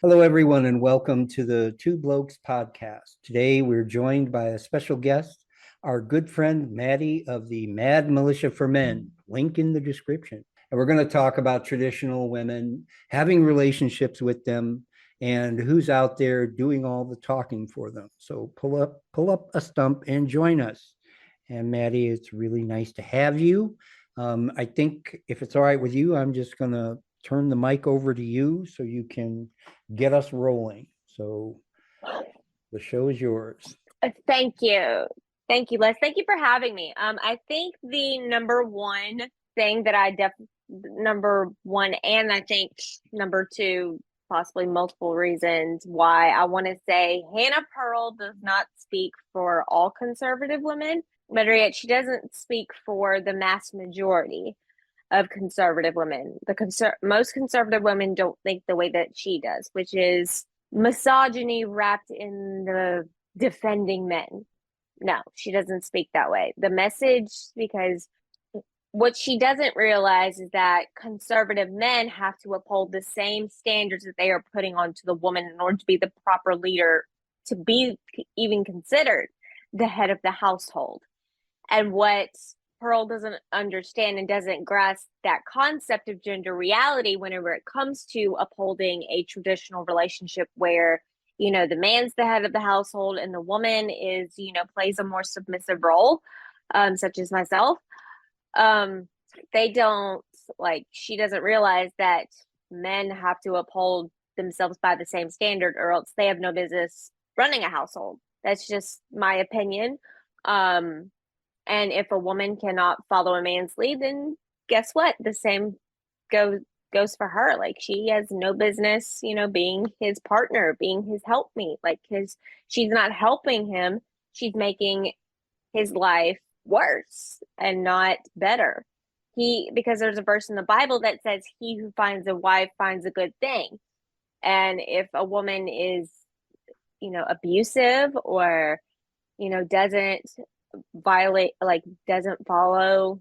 Hello, everyone, and welcome to the Two Blokes podcast. Today, we're joined by a special guest, our good friend Maddie of the Mad Militia for Men. Link in the description. And we're going to talk about traditional women, having relationships with them, and who's out there doing all the talking for them. So pull up a stump and join us. And Maddie, it's really nice to have you. I think if it's all right with you, I'm just going to turn the mic over to you so you can get us rolling. So the show is yours. Thank you. Thank you, Les. Thank you for having me. I think the number one thing that number one, and I think number two, possibly multiple reasons why I want to say Hannah Pearl does not speak for all conservative women. Better yet, she doesn't speak for the mass majority of conservative women. Most conservative women don't think the way that she does, which is misogyny wrapped in the defending men. No, she doesn't speak that way. The message, because what she doesn't realize is that conservative men have to uphold the same standards that they are putting onto the woman in order to be the proper leader, to be even considered the head of the household. And what Pearl doesn't understand and doesn't grasp that concept of gender reality whenever it comes to upholding a traditional relationship where, the man's the head of the household and the woman is, plays a more submissive role, such as myself. They don't she doesn't realize that men have to uphold themselves by the same standard or else they have no business running a household. That's just my opinion. And if a woman cannot follow a man's lead, then guess what? The same goes for her. Like, she has no business, being his partner, being his helpmeet. She's not helping him. She's making his life worse and not better. Because there's a verse in the Bible that says, "He who finds a wife finds a good thing." And if a woman is, abusive or, doesn't violate, doesn't follow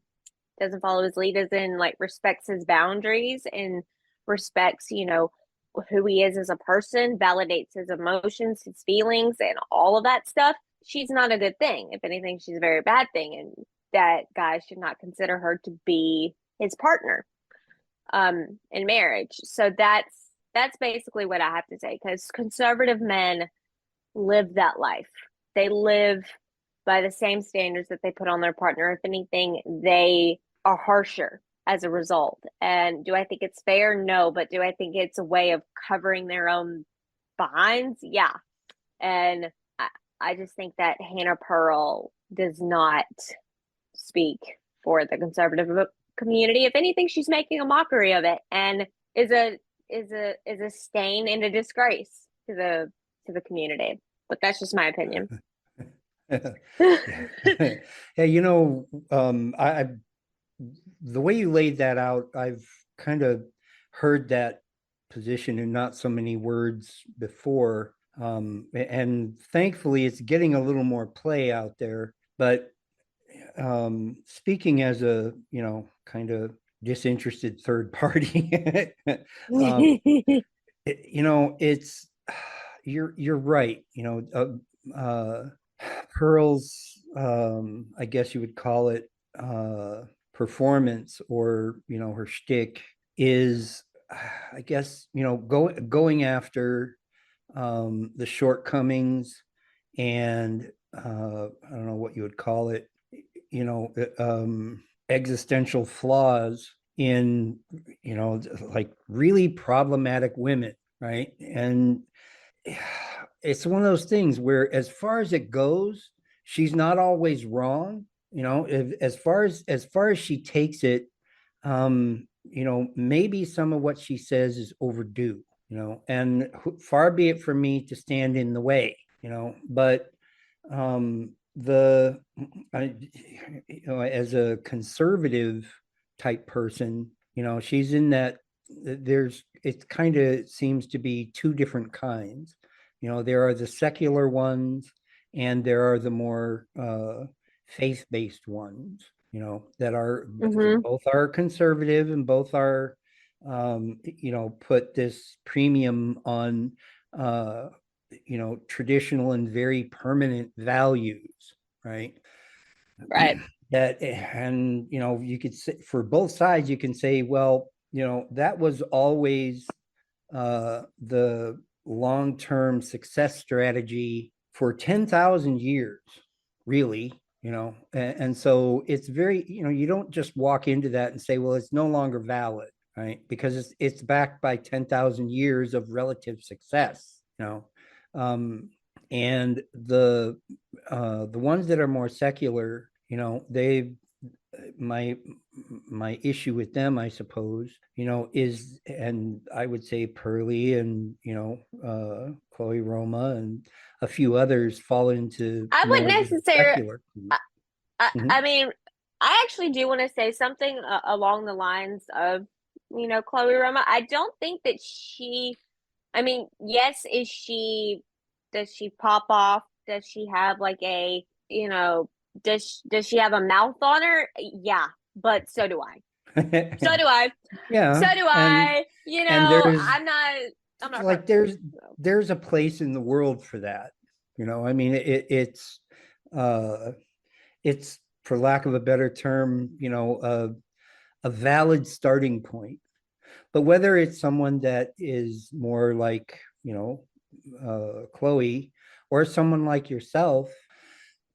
his lead, as in respects his boundaries and respects, who he is as a person, validates his emotions, his feelings, and all of that stuff, she's not a good thing. If anything, she's a very bad thing, and that guy should not consider her to be his partner in marriage. So that's basically what I have to say, because conservative men live that life. They live by the same standards that they put on their partner. If anything, they are harsher as a result. And do I think it's fair? No. But do I think it's a way of covering their own behinds? Yeah. And I just think that Hannah Pearl does not speak for the conservative community. If anything, she's making a mockery of it and is a stain and a disgrace to the community. But that's just my opinion. Yeah, I the way you laid that out, I've kind of heard that position in not so many words before, and thankfully it's getting a little more play out there. But speaking as a kind of disinterested third party, it's you're right. Pearl's, I guess you would call it, performance, or her shtick is, I guess, going after the shortcomings and I don't know what you would call it, existential flaws in really problematic women, right? And it's one of those things where, as far as it goes, she's not always wrong. As far as she takes it, maybe some of what she says is overdue. And far be it from me to stand in the way. But the I, as a conservative type person, she's in that. It kind of seems to be two different kinds. There are the secular ones, and there are the more faith-based ones, that are Mm-hmm. both are conservative and both are put this premium on, traditional and very permanent values, right? Right. That, and you could say for both sides, you can say, well, that was always the long-term success strategy for 10,000 years, really, and so it's very, you don't just walk into that and say, well, it's no longer valid, right? Because it's backed by 10,000 years of relative success, and the ones that are more secular, they my my issue with them, I suppose, is, and I would say Pearlie and Chloe Roma and a few others fall into I more wouldn't of the necessarily. secular. I, I, Mhm. I mean, I actually do want to say something along the lines of, Chloe Roma. I don't think that she. I mean, yes, is she? Does she pop off? Does she have like a, does she have a mouth on her? Yeah, but so do I. So do I. So Yeah, do and I. there's I'm not like perfect. So. there's a place in the world for that. I mean, uh it's, for lack of a better term, a valid starting point. But whether it's someone that is more like, Chloe, or someone like yourself,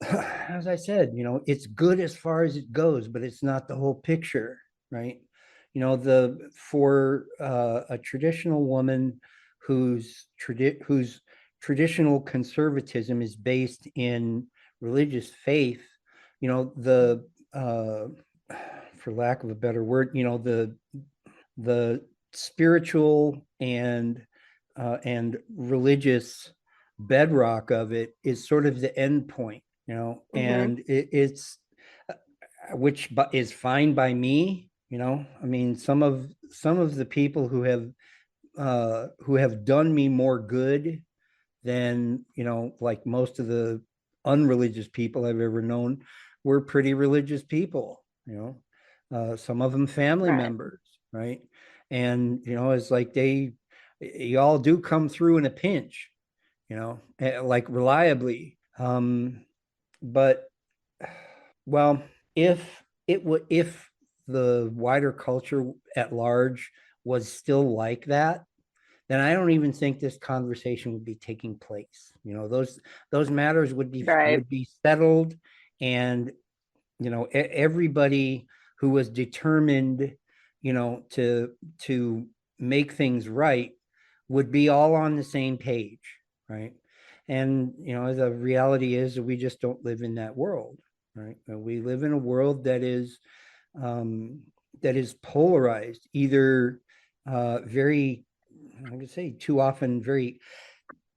as I said, it's good as far as it goes, but it's not the whole picture, right? The for a traditional woman whose traditional conservatism is based in religious faith, the for lack of a better word, the spiritual and religious bedrock of it is sort of the end point, Hmm. and it's which is fine by me. I mean, some of the people who have done me more good than, like most of the unreligious people I've ever known were pretty religious people, some of them family Right. members, right? And, it's like you all do come through in a pinch, like reliably. But well, if the wider culture at large was still like that, then I don't even think this conversation would be taking place. Those matters Right. would be settled, and everybody who was determined, to make things right would be all on the same page, right? And the reality is we just don't live in that world, right? We live in a world um, that is polarized, either very, I would say, too often very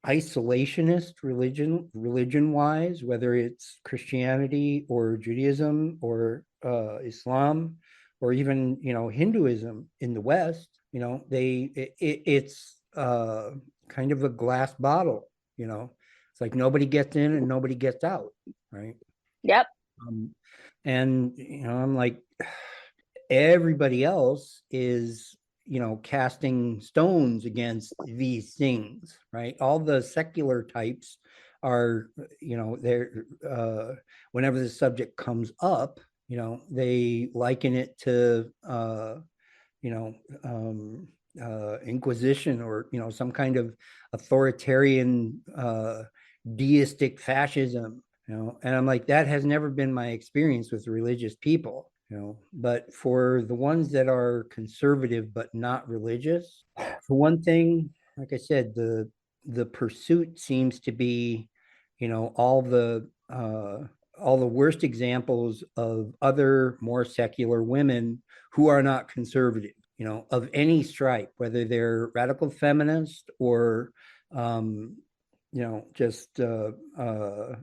isolationist religion wise, whether it's Christianity or Judaism or Islam or even Hinduism in the West. It's kind of a glass bottle. It's like nobody gets in and nobody gets out, right? Yep. um, and I'm like, everybody else is casting stones against these things, right? All the secular types are, they're whenever the subject comes up, they liken it to you know inquisition, or some kind of authoritarian deistic fascism, and I'm like, that has never been my experience with religious people, but for the ones that are conservative but not religious, for one thing, like I said, the pursuit seems to be, all the worst examples of other more secular women who are not conservative, of any stripe, whether they're radical feminist or just girl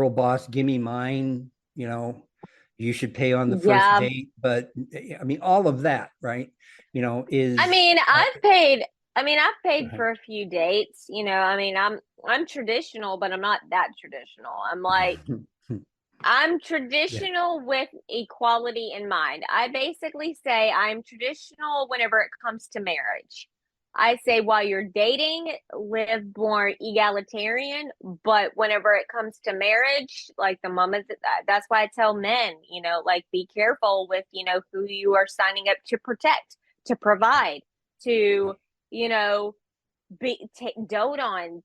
boss, give me mine, you should pay on the first Yeah. date. But I mean, all of that, right? I Is mean, I've paid for a few dates. I mean, I'm traditional, but I'm not that traditional. I'm like, I'm Yeah. traditional with equality in mind. I basically say I'm traditional whenever it comes to marriage. I say while you're dating, live more egalitarian, but whenever it comes to marriage, like the moment that's why I tell men, like be careful with, who you are signing up to protect, to provide, to, you know, dote on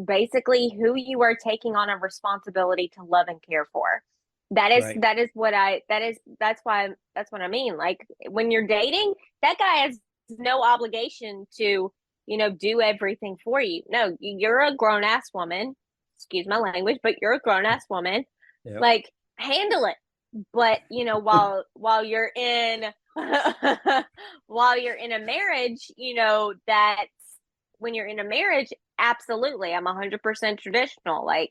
basically who you are taking on a responsibility to love and care for. Right. That's what I mean. Like when you're dating, that guy has no obligation to, do everything for you. No, you're a grown ass woman. Excuse my language, but you're a grown ass woman. Yep. Like handle it. But while you're in while you're in a marriage, that when you're in a marriage, absolutely, I'm 100% traditional. Like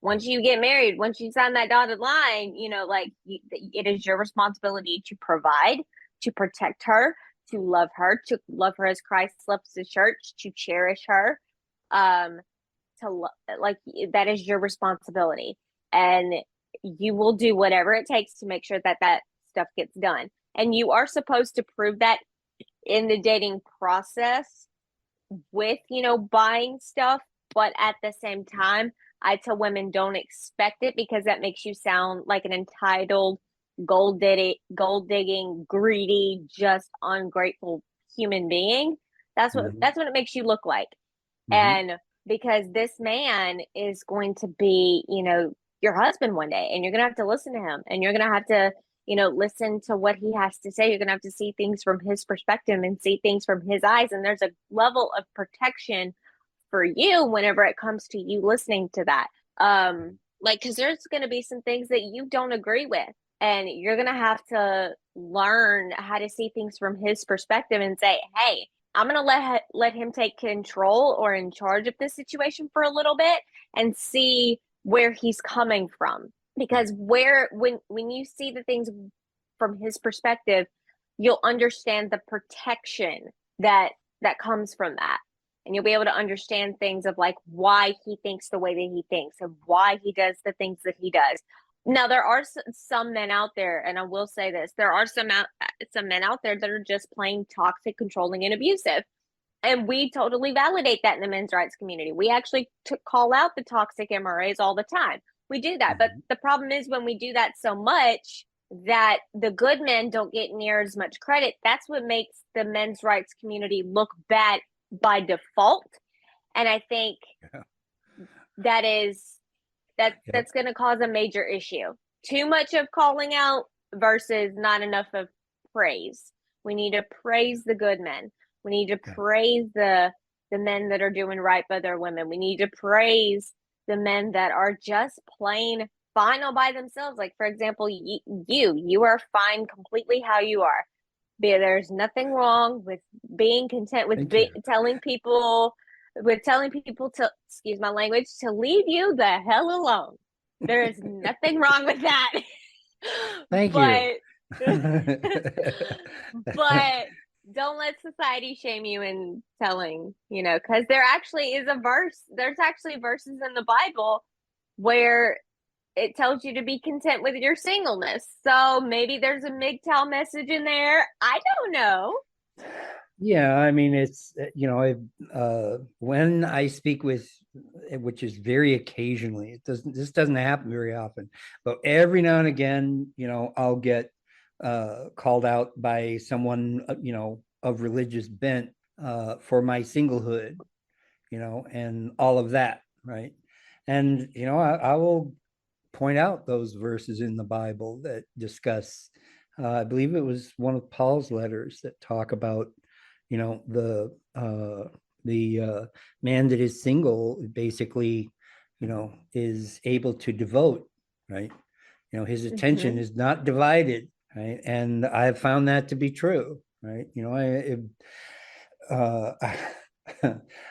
once you get married, once you sign that dotted line, it is your responsibility to provide, to protect her, to love her as Christ loves the church, to cherish her, um, like that is your responsibility, and you will do whatever it takes to make sure that that stuff gets done. And you are supposed to prove that in the dating process with, buying stuff, but at the same time, I tell women don't expect it because that makes you sound like an entitled, gold digging, greedy, just ungrateful human being. Hmm. That's what it makes you look like. Hmm. And because this man is going to be, your husband one day, and you're going to have to listen to him, and you're going to have to, listen to what he has to say. You're going to have to see things from his perspective and see things from his eyes. And there's a level of protection for you whenever it comes to you listening to that. Like, because there's going to be some things that you don't agree with, and you're going to have to learn how to see things from his perspective and say, hey, I'm gonna let him take control or in charge of this situation for a little bit and see where he's coming from. Because when you see the things from his perspective, you'll understand the protection that that comes from that. And you'll be able to understand things of like why he thinks the way that he thinks and why he does the things that he does. Now there are some men out there, and I will say this: there are some men out there that are just plain toxic, controlling, and abusive. And we totally validate that in the men's rights community. We actually call out the toxic MRAs all the time. We do that. But Hmm. the problem is when we do that so much that the good men don't get near as much credit, that's what makes the men's rights community look bad by default. And I think Yeah. that is Yep. that's going to cause a major issue. Too much of calling out versus not enough of praise. We need to praise the good men. We need to Yeah. praise the men that are doing right by their women. We need to praise the men that are just plain fine all by themselves. Like for example, you are fine completely how you are. There's nothing wrong with being content with Thank you. telling people to, excuse my language, to leave you the hell alone. There is nothing wrong with that. Thank you. but but don't let society shame you in telling, because there's actually verses in the Bible where it tells you to be content with your singleness. So maybe there's a MGTOW message in there. I don't know. Yeah, I mean, it's when I speak with, which is very occasionally, this doesn't happen very often, but every now and again, I'll get called out by someone, of religious bent, for my singlehood, and all of that, right? And I will point out those verses in the Bible that discuss. I believe it was one of Paul's letters that talk about, the man that is single basically, is able to devote, right? His attention Mm-hmm. is not divided, right? And I've found that to be true, right? Uh,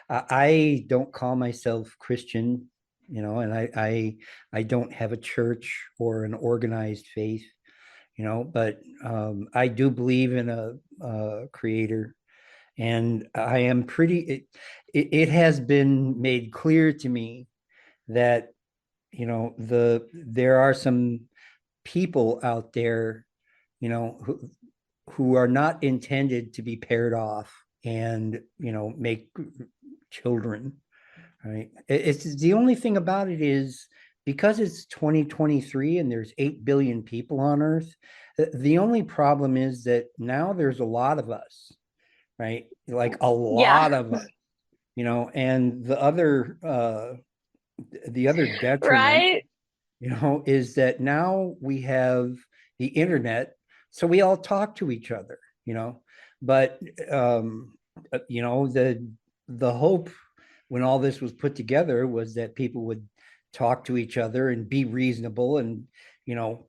I don't call myself Christian, and I don't have a church or an organized faith, but I do believe in a creator, and I am pretty. It has been made clear to me that there are some people out there, who are not intended to be paired off and make children, right? It's the only thing about it is because it's 2023 and there's 8 billion people on Earth. The only problem is that now there's a lot of us, right? Like a Yeah. lot of us, and the other detriment, Right. is that now we have the internet, so we all talk to each other, but the hope when all this was put together was that people would talk to each other and be reasonable and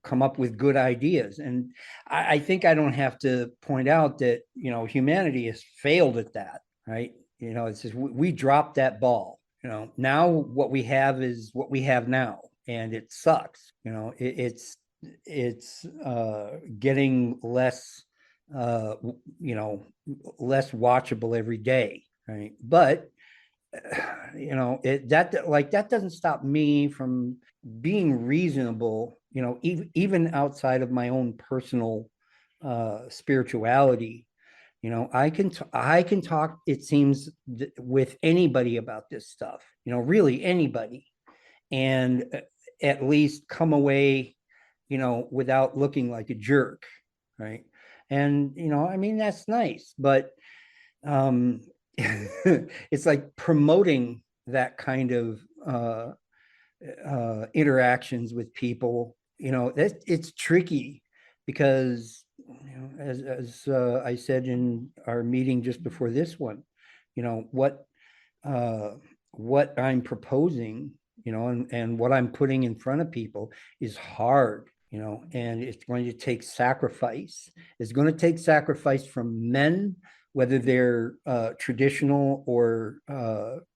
come up with good ideas. And I think I don't have to point out that humanity has failed at that, right? It's just we dropped that ball. Now what we have is what we have now, and it sucks. It's getting less uh less watchable every day, right? But that doesn't stop me from being reasonable, even outside of my own personal spirituality. I can talk, it seems, with anybody about this stuff, really anybody, and at least come away, without looking like a jerk, right? And I mean, that's nice, but um it's like promoting that kind of interactions with people. It's tricky because as I said in our meeting just before this one, you know what uh what I'm proposing, and what I'm putting in front of people is hard, and it's going to take sacrifice. It's going to take sacrifice from men, whether they're traditional or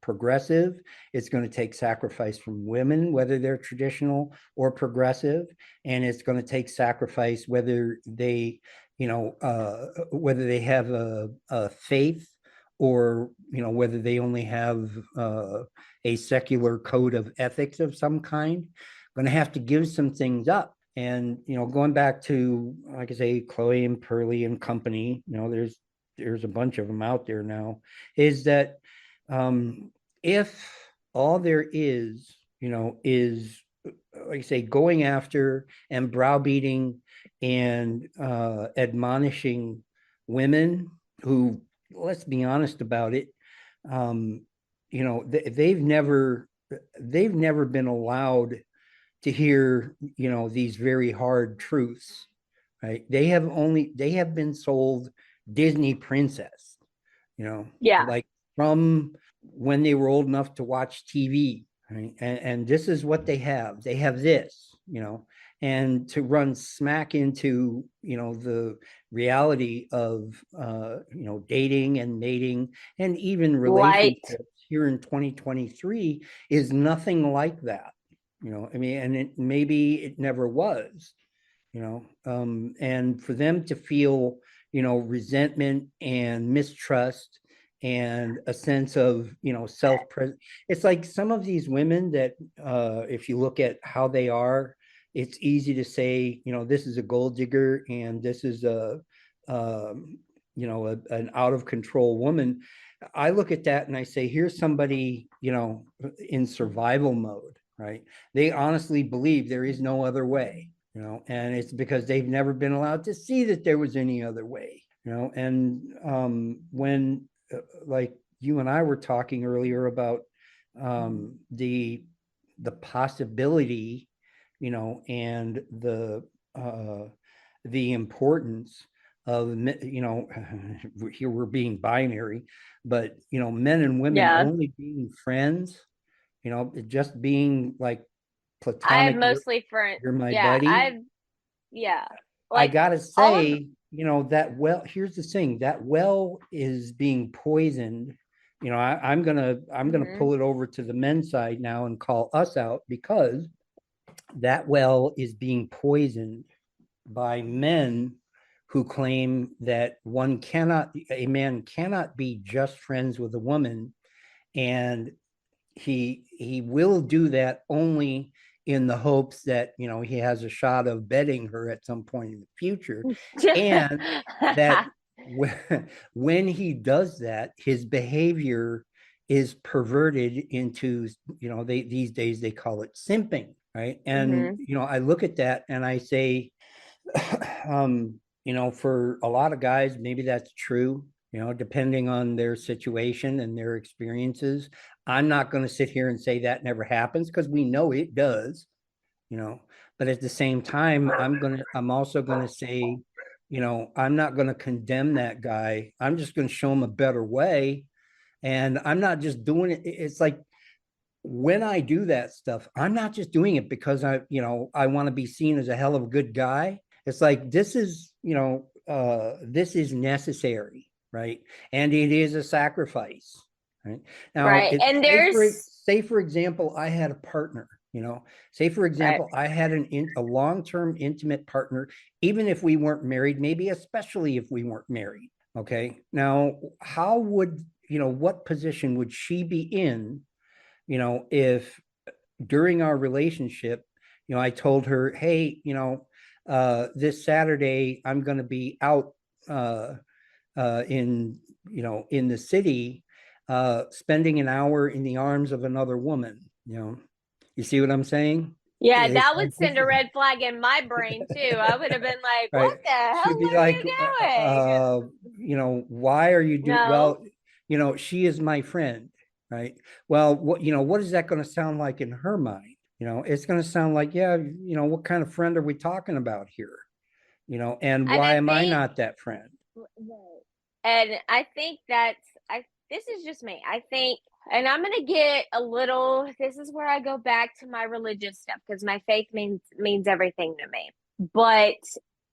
progressive. It's going to take sacrifice from women, whether they're traditional or progressive. And it's going to take sacrifice whether they have a faith, or whether they only have a secular code of ethics of some kind. Going to have to give some things up. And going back to, like I say, Chloe and Pearlie and company, there's a bunch of them out there now, is that if all there is, like I say, going after and browbeating and admonishing women who, let's be honest about it, they've never been allowed to hear, these very hard truths, right? They have been sold Disney princess, Yeah. like from when they were old enough to watch TV, right? And this is what they have. They have this, and to run smack into, the reality of, dating and mating and even Right. relationships here in 2023 is nothing like that. I mean, and maybe it never was, and for them to feel, resentment and mistrust and a sense of, self pres it's like some of these women that, if you look at how they are, it's easy to say, this is a gold digger and this is an out of control woman. I look at that and I say, here's somebody, in survival mode, right? They honestly believe there is no other way, and it's because they've never been allowed to see that there was any other way, and when like you and I were talking earlier about the possibility, and the importance of, here we're being binary, but men and women Yeah. only being friends, just being like I have platonic, mostly friends. you're my Yeah. buddy. Yeah. I Like gotta all of, say, that well, here's the thing, that well is being poisoned. I'm gonna mhm. pull it over to the men's side now and call us out, because that well is being poisoned by men who claim that a man cannot be just friends with a woman, and he will do that only in the hopes that, he has a shot of betting her at some point in the future. And that when he does that, his behavior is perverted into, these days they call it simping, right? And, Hmm. I look at that and I say, for a lot of guys, maybe that's true, depending on their situation and their experiences. I'm not going to sit here and say that never happens because we know it does, you know, but at the same time, I'm also going to say, I'm not going to condemn that guy. I'm just going to show him a better way. And I'm not just doing it. It's like when I do that stuff, I'm not just doing it because I want to be seen as a hell of a good guy. It's like this is necessary, right? And it is a sacrifice, right? Now, Right. And there's say for example, I had a partner, say for right. example, I had a long-term intimate partner, even if we weren't married, maybe especially if we weren't married. Okay. Now, how would, what position would she be in, if during our relationship, I told her, hey, this Saturday I'm going to be out uh, in the city, spending an hour in the arms of another woman. You see what I'm saying? Yeah, It's that would like send a red flag in my brain too. I would have been like, "What right. the hell She'd be are like, you doing?" why are you doing? No, Well, she is my friend, right? Well, what is that going to sound like in her mind? It's going to sound like, yeah, what kind of friend are we talking about here? And and why I am I think, not that friend? and I think that's I. This is just me. I think, and I'm gonna get a little. This is where I go back to my religious stuff because my faith means everything to me. But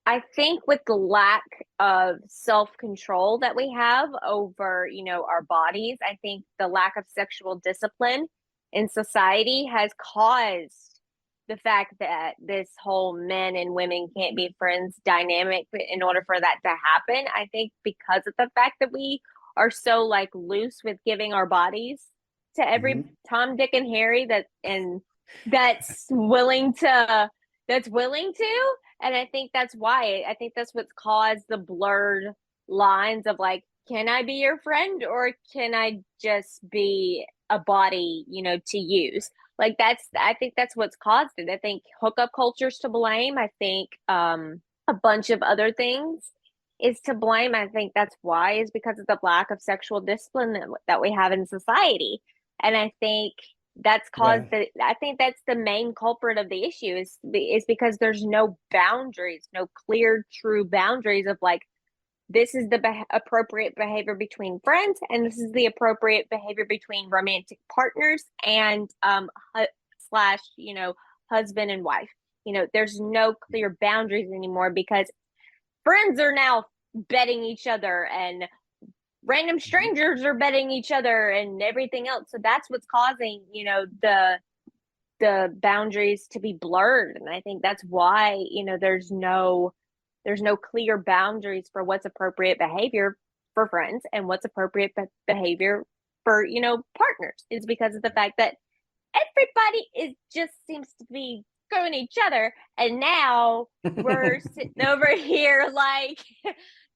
I think with the lack of self control that we have over, our bodies, I think the lack of sexual discipline in society has caused the fact that this whole men and women can't be friends dynamic in order for that to happen. I think because of the fact that we are so like loose with giving our bodies to every Mhm. Tom, Dick, and Harry that's willing to that's willing to. And I think that's why. I think that's what's caused the blurred lines of like, can I be your friend or can I just be a body, to use? Like I think that's what's caused it. I think hookup culture's to blame. I think a bunch of other things is to blame. I think that's why is because of the lack of sexual discipline that we have in society. And I think that's caused Yeah. I think that's the main culprit of the issue is because there's no boundaries, no clear true boundaries of like this is the appropriate behavior between friends and this is the appropriate behavior between romantic partners and slash husband and wife. There's no clear boundaries anymore because friends are now betting each other and random Mhm. strangers are betting each other and everything else. So that's what's causing, the boundaries to be blurred. And I think that's why, there's no clear boundaries for what's appropriate behavior for friends and what's appropriate behavior for, partners is because of the fact that everybody is just seems to be screwing each other. And now we're sitting over here like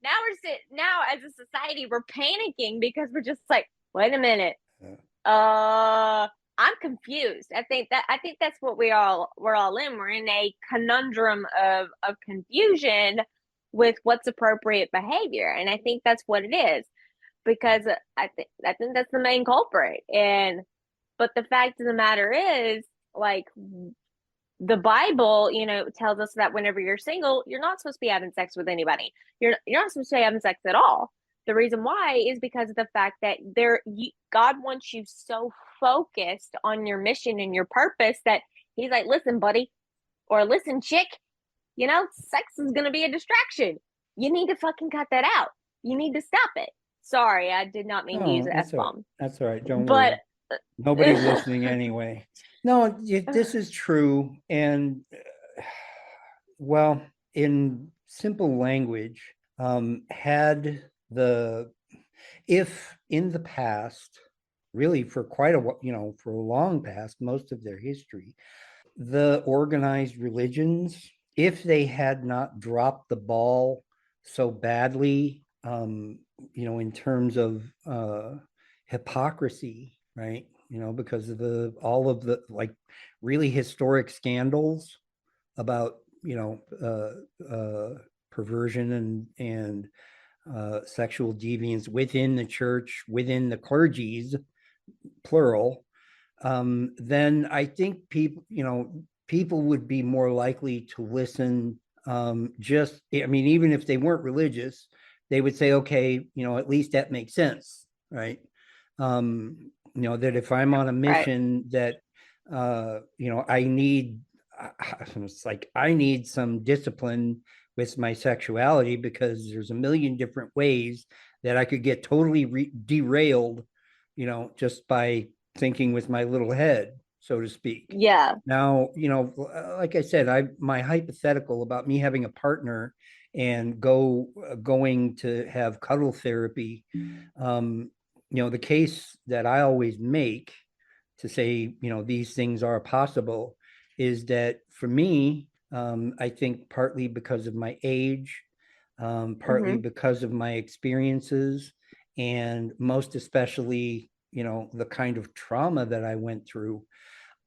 now as a society we're panicking because we're just like, wait a minute, uh I'm confused. I think that's what we're all in. We're in a conundrum of confusion with what's appropriate behavior. And I think that's what it is because I think that's the main culprit. And but the fact of the matter is, like, the Bible, tells us that whenever you're single, you're not supposed to be having sex with anybody. You're not supposed to be having sex at all. The reason why is because of the fact that God wants you so focused on your mission and your purpose that He's like, listen, buddy, or listen, chick, sex is gonna be a distraction. You need to fucking cut that out. You need to stop it. Sorry, I did not mean to use No, an F that's all right. bomb. That's all right. Don't But worry. Nobody's listening anyway. No, this is true. And well, in simple language, had the if in the past, really for quite a while, for a long past, most of their history, the organized religions, if they had not dropped the ball so badly, in terms of hypocrisy, right? Because of all of the like really historic scandals about perversion and sexual deviance within the church, within the clergies, plural, then I think people would be more likely to listen. I mean, even if they weren't religious, they would say, okay, at least that makes sense, right? That if I'm on a Right. mission that, I need, it's like I need some discipline with my sexuality because there's a million different ways that I could get totally derailed, just by thinking with my little head, so to speak. Yeah. Now, like I said, my hypothetical about me having a partner and going to have cuddle therapy, the case that I always make to say, these things are possible is that for me, I think partly because of my age, partly Mm-hmm. because of my experiences, and most especially, the kind of trauma that I went through,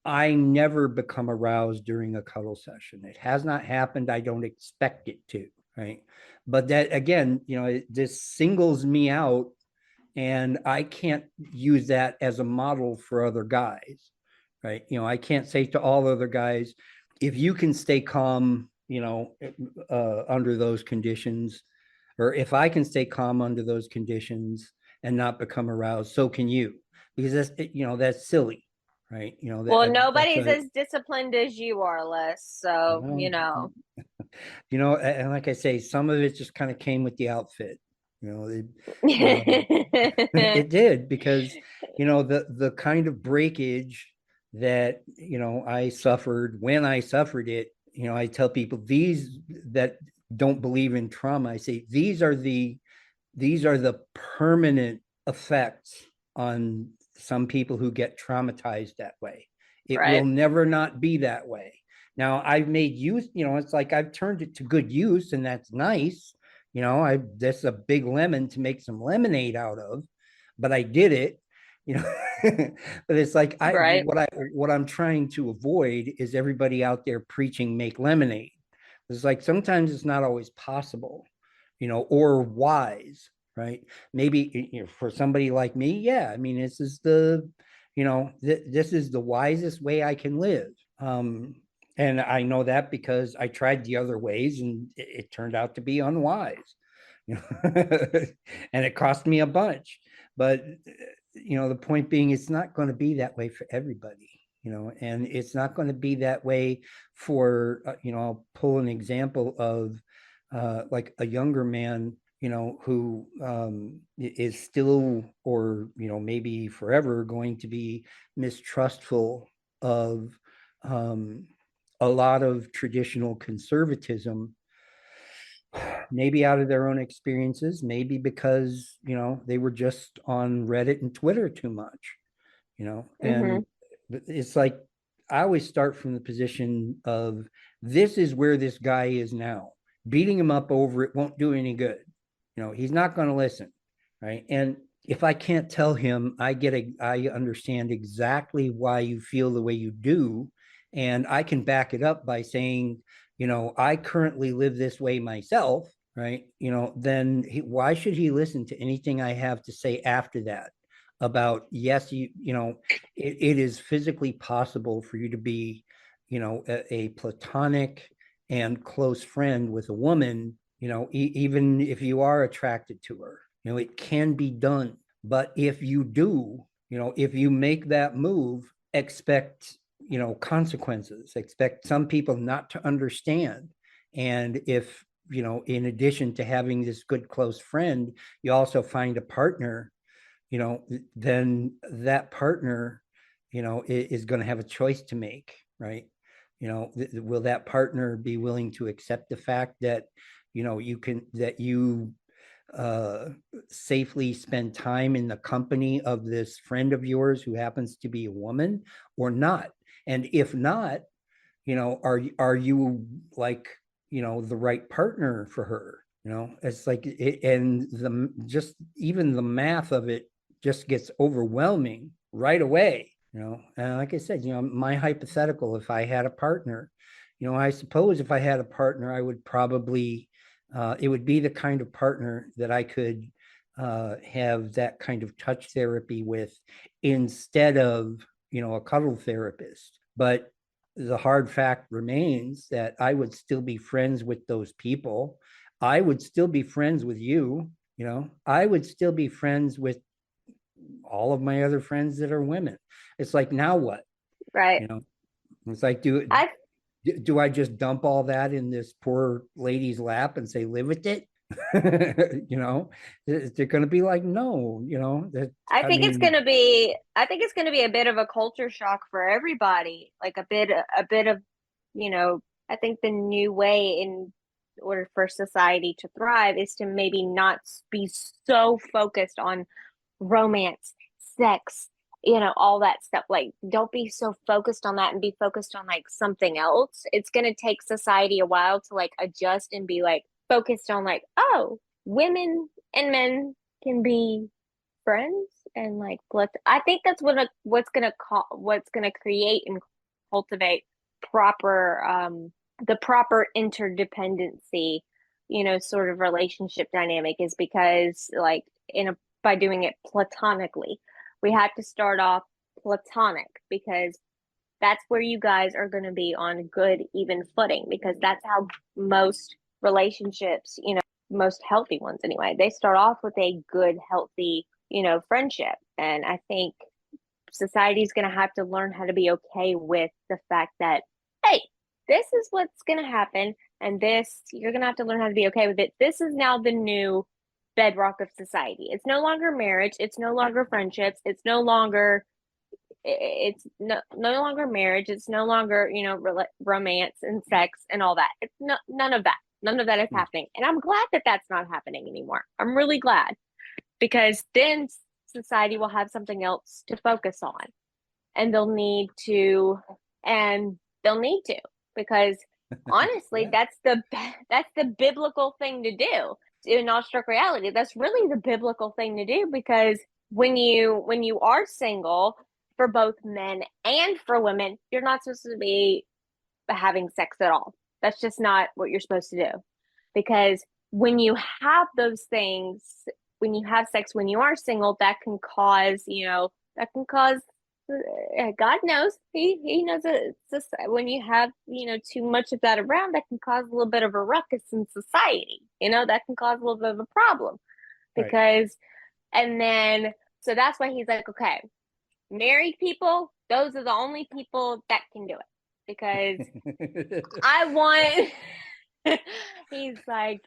I never become aroused during a cuddle session. It has not happened. I don't expect it to, right? But that again, this singles me out, and I can't use that as a model for other guys, right? I can't say to all other guys, if you can stay calm, under those conditions, or if I can stay calm under those conditions and not become aroused, so can you, because that's silly, right? Well, That's nobody's a, as disciplined as you are, Les. So, well, and like I say, some of it just kind of came with the outfit, it, um, it did, because the kind of breakage that I suffered when I suffered it. I tell people, these that don't believe in trauma, I say these are the permanent effects on some people who get traumatized that way. It will Right. never not be that way. Now, I've made use, it's like I've turned it to good use, and that's nice. That's a big lemon to make some lemonade out of, but I did it, you know. But it's like Right. what I'm trying to avoid is everybody out there preaching make lemonade. It's like sometimes it's not always possible, or wise, right? Maybe for somebody like me, yeah. I mean, this is the wisest way I can live. And I know that because I tried the other ways, and it turned out to be unwise, and it cost me a bunch. But the point being, it's not going to be that way for everybody. And it's not going to be that way for, I'll pull an example of like a younger man, who is still, or maybe forever going to be mistrustful of a lot of traditional conservatism, maybe out of their own experiences, maybe because they were just on Reddit and Twitter too much, Mm-hmm. and it's like I always start from the position of, this is where this guy is now. Beating him up over it won't do any good. He's not going to listen, right? And if I can't tell him, I understand exactly why you feel the way you do, and I can back it up by saying, I currently live this way myself, right? Then why should he listen to anything I have to say after that? About, yes, it is physically possible for you to be, a platonic and close friend with a woman, even if you are attracted to her. It can be done. But if you do, if you make that move, expect, consequences, expect some people not to understand. And if, in addition to having this good close friend, you also find a partner, then that partner, is going to have a choice to make, right? Will that partner be willing to accept the fact that, you uh, safely spend time in the company of this friend of yours who happens to be a woman, or not? And if not, are you like, the right partner for her? It's like, and the just even the math of it just gets overwhelming right away. And like I said, my hypothetical, if I had a partner, I suppose if I had a partner, I would probably, it would be the kind of partner that I could have that kind of touch therapy with, instead of, a cuddle therapist. But the hard fact remains that I would still be friends with those people. I would still be friends with you. I would still be friends with all of my other friends that are women. It's like, now what? Right. You know, it's like, do I do I just dump all that in this poor lady's lap and say, live with it? They're going to be like, no, that, I I think it's mean, gonna be I think it's gonna be a bit of a culture shock for everybody. Like a bit of, you know, I think the new way in order for society to thrive is to maybe not be so focused on romance, sex, all that stuff. Like, don't be so focused on that and be focused on like something else. It's going to take society a while to like adjust and be like focused on like, oh, women and men can be friends and like I think that's what's going to create and cultivate proper the proper interdependency, sort of relationship dynamic, is because like in a by doing it platonically. We have to start off platonic because that's where you guys are going to be on good, even footing, because that's how most relationships, most healthy ones anyway, they start off with a good, healthy, friendship. And I think society is going to have to learn how to be okay with the fact that, hey, this is what's going to happen. And this, you're going to have to learn how to be okay with it. This is now the new bedrock of society. It's no longer marriage. It's no longer friendships. It's no longer marriage. It's no longer, romance and sex and all that. It's none of that. None of that is happening. And I'm glad that that's not happening anymore. I'm really glad, because then society will have something else to focus on, and they'll need to, because honestly, yeah, that's the biblical thing to do in awestruck reality. That's really the biblical thing to do, because when you are single, for both men and for women, you're not supposed to be having sex at all. That's just not what you're supposed to do, because when you have those things, when you have sex when you are single, that can cause, God knows, he knows that it's just, when you have, too much of that around, that can cause a little bit of a ruckus in society. That can cause a little bit of a problem, right. because and then so that's why he's like, okay, married people, those are the only people that can do it, because I want he's like,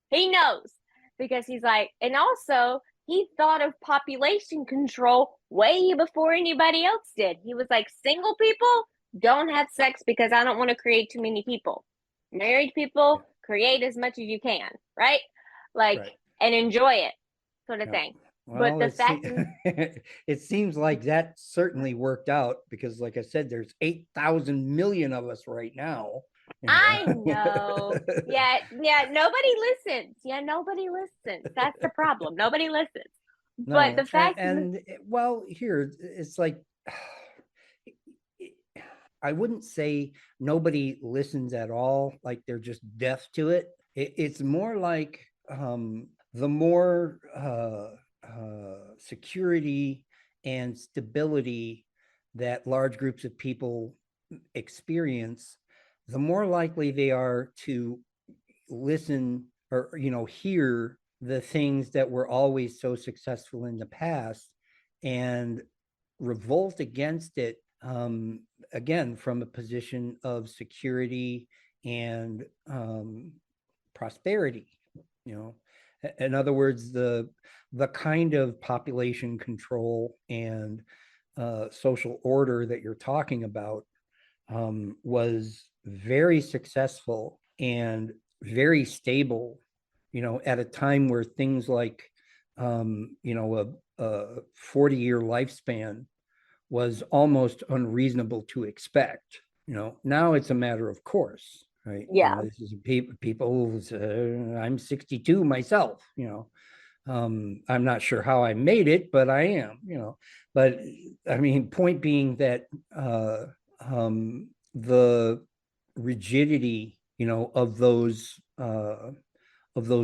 he knows, because he's like, and also he thought of population control way before anybody else did. He was like, single people don't have sex because I don't want to create too many people. Married Yeah, people, create as much as you can, right? Like, right. and enjoy it, sort of Yeah. thing. But Well, the fact is, it seems like that certainly worked out, because, like I said, there's 8,000 million of us right now. I know. Yeah, yeah, nobody listens. Yeah, nobody listens. That's the problem. Nobody listens. But No, the fact is, well, here it's like, I wouldn't say nobody listens at all, like they're just deaf to it. It's more like, the more security and stability that large groups of people experience, the more likely they are to listen, or hear the things that were always so successful in the past, and revolt against it, again, from a position of security and prosperity. you know in other words, the kind of population control and social order that you're talking about, was very successful and very stable, at a time where things like, a 40-year lifespan was almost unreasonable to expect. Now it's a matter of course, right? Yeah. This is people, I'm 62 myself, I'm not sure how I made it, but I am, but I mean, point being that the rigidity, of those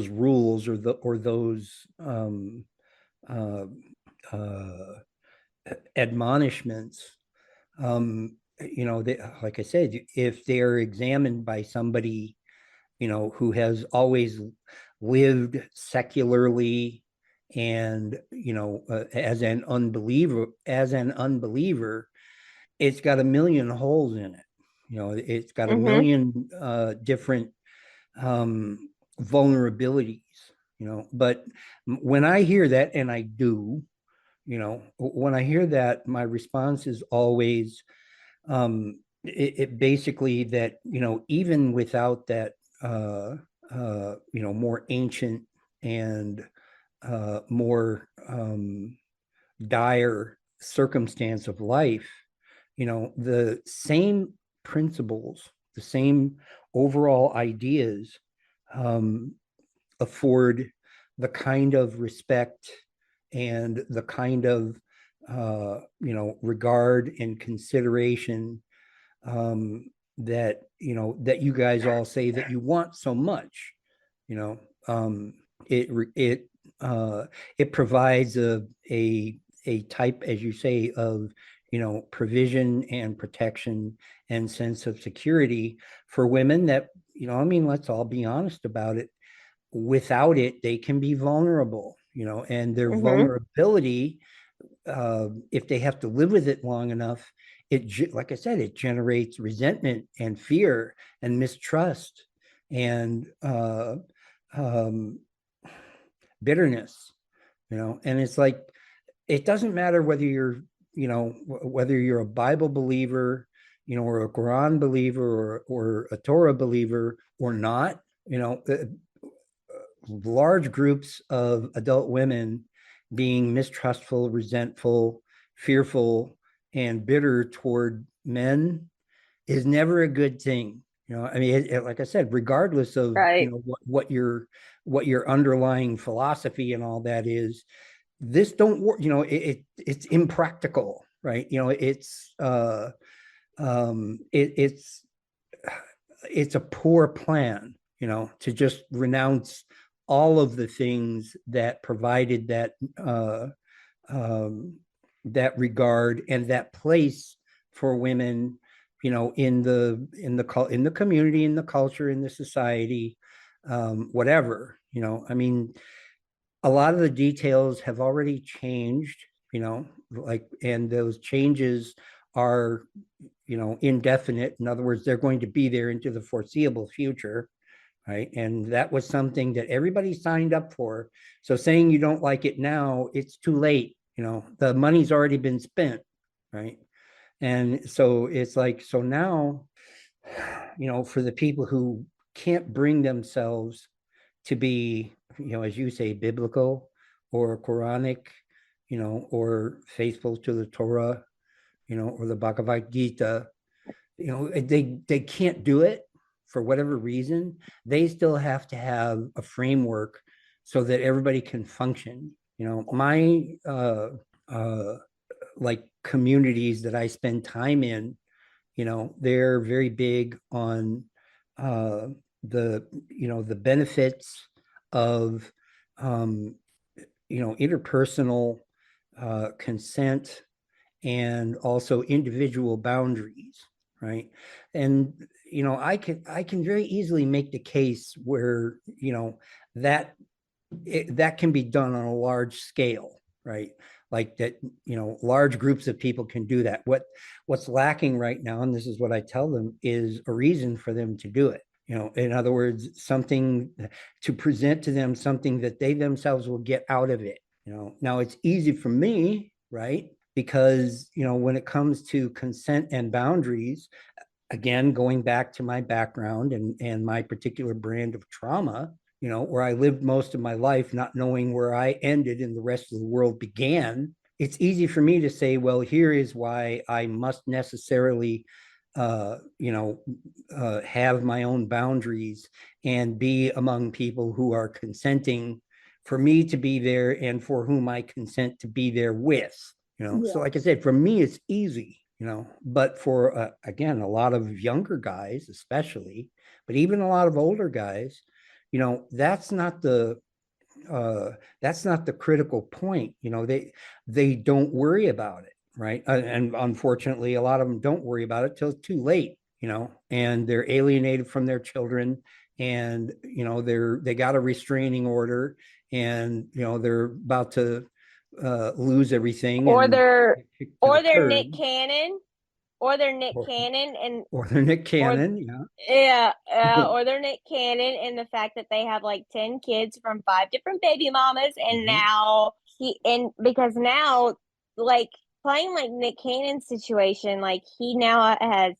rules or those uh, uh, admonishments, like I said, if they're examined by somebody, who has always lived secularly and, as an unbeliever, it's got a million holes in it. It's got a Mm-hmm. million different vulnerabilities, but when I hear that, and I do, when I hear that, my response is always it basically that, even without that more ancient and more dire circumstance of life, the same principles, the same overall ideas um, afford the kind of respect and the kind of regard and consideration that you guys all say that you want so much. You know, um, it it uh, it provides a type, as you say, of provision and protection and sense of security for women that, I mean, let's all be honest about it. Without it, they can be vulnerable, and their Mm-hmm. vulnerability, if they have to live with it long enough, like I said, it generates resentment and fear and mistrust and um, bitterness. And it's like, it doesn't matter whether you're a Bible believer, or a Quran believer, or a Torah believer or not. Large groups of adult women being mistrustful, resentful, fearful, and bitter toward men is never a good thing. I mean, like I said, regardless of Right. what your underlying philosophy and all that is, this don't work. It's impractical, right? It's a poor plan, to just renounce all of the things that provided um, that regard and that place for women, in the community, in the culture, in the society, whatever. I mean, a lot of the details have already changed, and those changes are, indefinite. In other words, they're going to be there into the foreseeable future, right? And that was something that everybody signed up for. So saying you don't like it now, it's too late. The money's already been spent, right? And so it's like, so now, for the people who can't bring themselves to be, as you say, biblical or Quranic, or faithful to the Torah, or the Bhagavad Gita, they can't do it for whatever reason. They still have to have a framework so that everybody can function. My uh, like communities that I spend time in, they're very big on uh, the benefits of um, interpersonal consent and also individual boundaries, right? And I can very easily make the case where that that can be done on a large scale, right? Like that, large groups of people can do that. What's lacking right now, and this is what I tell them, is a reason for them to do it. In other words, something to present to them, something that they themselves will get out of it. Now it's easy for me, right? Because when it comes to consent and boundaries, again, going back to my background and my particular brand of trauma, where I lived most of my life not knowing where I ended and the rest of the world began, it's easy for me to say, well, here is why I must necessarily have my own boundaries and be among people who are consenting for me to be there and for whom I consent to be there with. So Yeah. like I said, for me, it's easy. But for again, a lot of younger guys, especially, but even a lot of older guys, that's not the critical point. They don't worry about it, right? And unfortunately, a lot of them don't worry about it till it's too late. And they're alienated from their children, and they got a restraining order, and they're about to lose everything Or and they're kicked to the or they're Nick curb, Cannon, or they're Nick or Cannon and they're Nick or Cannon, yeah. yeah, or they're Nick Cannon and the fact that they have like 10 kids from five different baby mamas, and Mhm. now because now, like, playing like Nick Cannon's situation, like he now has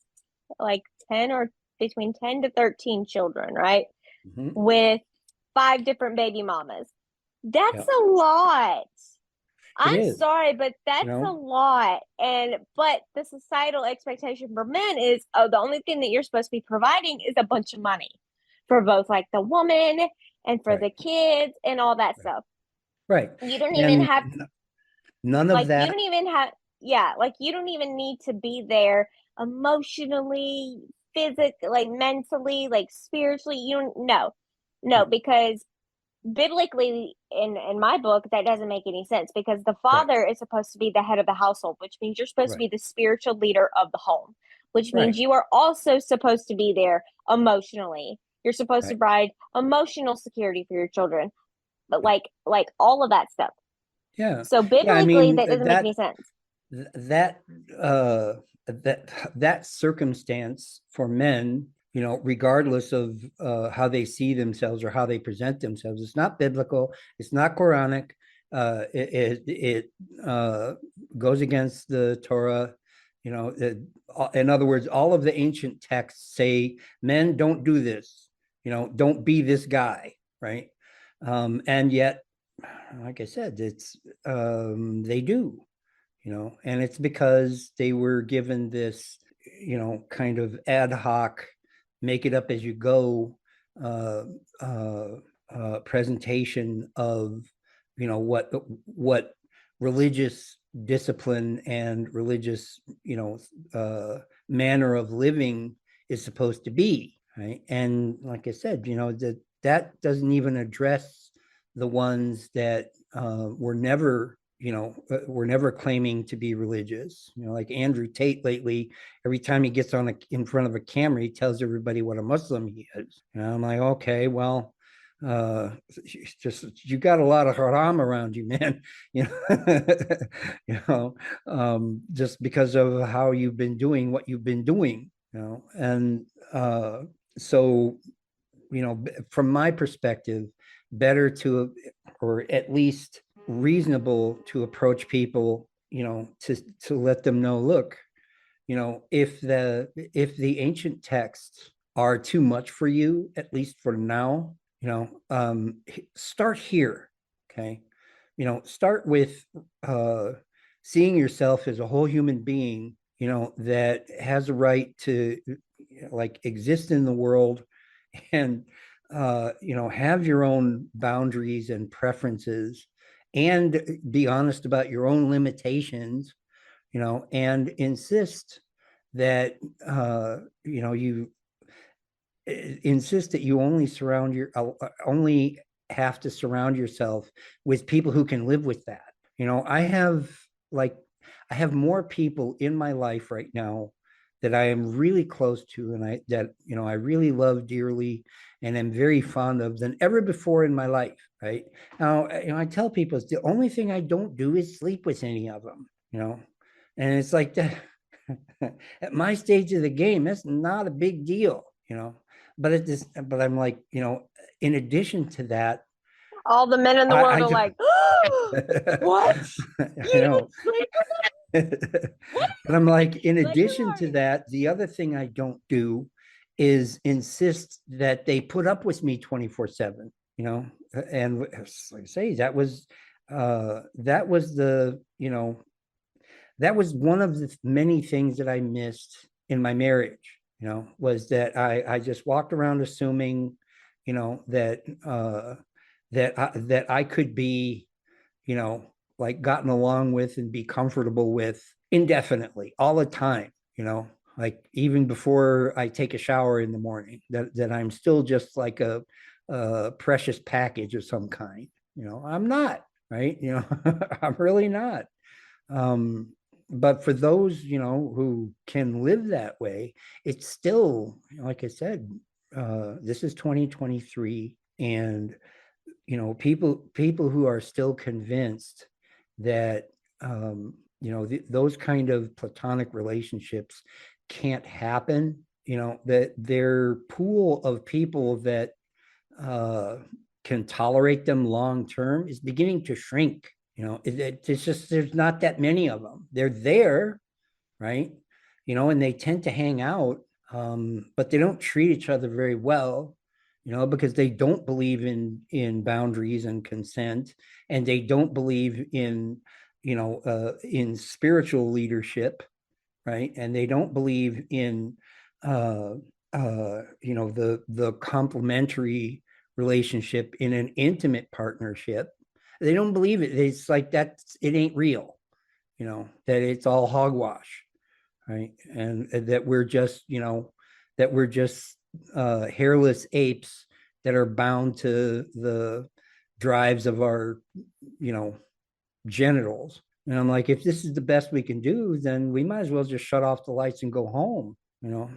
like 10 or between 10 to 13 children, right? Mhm. With five different baby mamas. That's Yeah, a lot. it I'm is. sorry, but You that's a know, lot. But the societal expectation for men is, oh, the only thing that you're supposed to be providing is a bunch of money for both like the woman and for right, the kids and all that right, stuff. right. You don't even And have none of like you that. don't even have yeah, like you don't even need to be there emotionally, physically, like mentally, like spiritually. You don't no. No, Right, because biblically in my book that doesn't make any sense, because the right, father is supposed to be the head of the household, which means you're supposed to right, be the spiritual leader of the home, which means right, you are also supposed to be there emotionally. You're supposed to right. provide emotional security for your children, but Yeah, like all of that stuff. yeah, So yeah. I biblically mean that doesn't make any sense. that uh, that circumstance for men, regardless of how they see themselves or how they present themselves, it's not biblical. It's not Quranic. It goes against the Torah. In other words, all of the ancient texts say men don't do this. Don't be this guy, right? And yet, like I said, it's they do, and it's because they were given this, kind of ad hoc, make it up as you go uh, uh, presentation of, what religious discipline and religious, manner of living is supposed to be, right? And like I said, that doesn't even address the ones that were never claiming to be religious. Like Andrew Tate lately, every time he gets in front of a camera, he tells everybody what a Muslim he is. And I'm like, okay, well, just you got a lot of haram around you, man. you know, just because of how you've been doing what you've been doing. And so, from my perspective, better to, or at least reasonable to approach people, to let them know, look, if the ancient texts are too much for you, at least for now, start here. Okay. Start with seeing yourself as a whole human being, that has a right to, like, exist in the world, and have your own boundaries and preferences, and be honest about your own limitations, and insist that you insist that you only have to surround yourself with people who can live with that. Like I have more people in my life right now that I am really close to, and I really love dearly, and am very fond of, than ever before in my life. Right now, I tell people, it's the only thing I don't do is sleep with any of them. And it's like that. At my stage of the game, that's not a big deal. But I'm like, in addition to that, All the men in the I world are don't. like, oh, what? I You don't know. sleep with them? What? But I'm like, in Like, who addition are to you? that, the other thing I don't do is insist that they put up with me 24/7, and like I say, that was one of the many things that I missed in my marriage, was that I just walked around assuming, that I could be, like gotten along with and be comfortable with indefinitely all the time, like even before I take a shower in the morning, that I'm still just like a precious package of some kind. I'm not, right? I'm really not. Um, but for those, who can live that way, it's still, like I said, this is 2023, and people who are still convinced that those kind of platonic relationships can't happen, that their pool of people that uh, can tolerate them long term is beginning to shrink. It's just there's not that many of them. They're there, right? And they tend to hang out, but they don't treat each other very well, because they don't believe in boundaries and consent, and they don't believe in spiritual leadership, right? And they don't believe in uh, the complementary relationship in an intimate partnership. They don't believe it. It's like that. It ain't real. That it's all hogwash, right? And that we're just, hairless apes that are bound to the drives of our, you know, genitals. And I'm like, if this is the best we can do, then we might as well just shut off the lights and go home,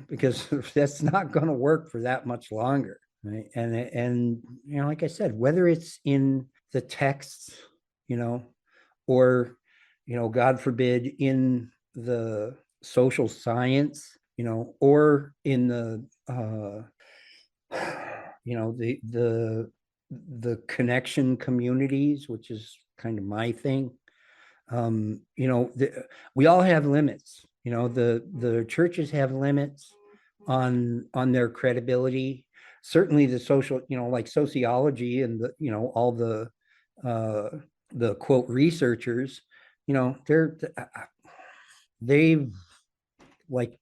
because that's not going to work for that much longer. Right. And, like I said, whether it's in the texts, you know, or, God forbid, in the social science, or in the, the connection communities, which is kind of my thing. We all have limits. The churches have limits on their credibility. Certainly, the social, like sociology and all uh, the quote researchers, they've like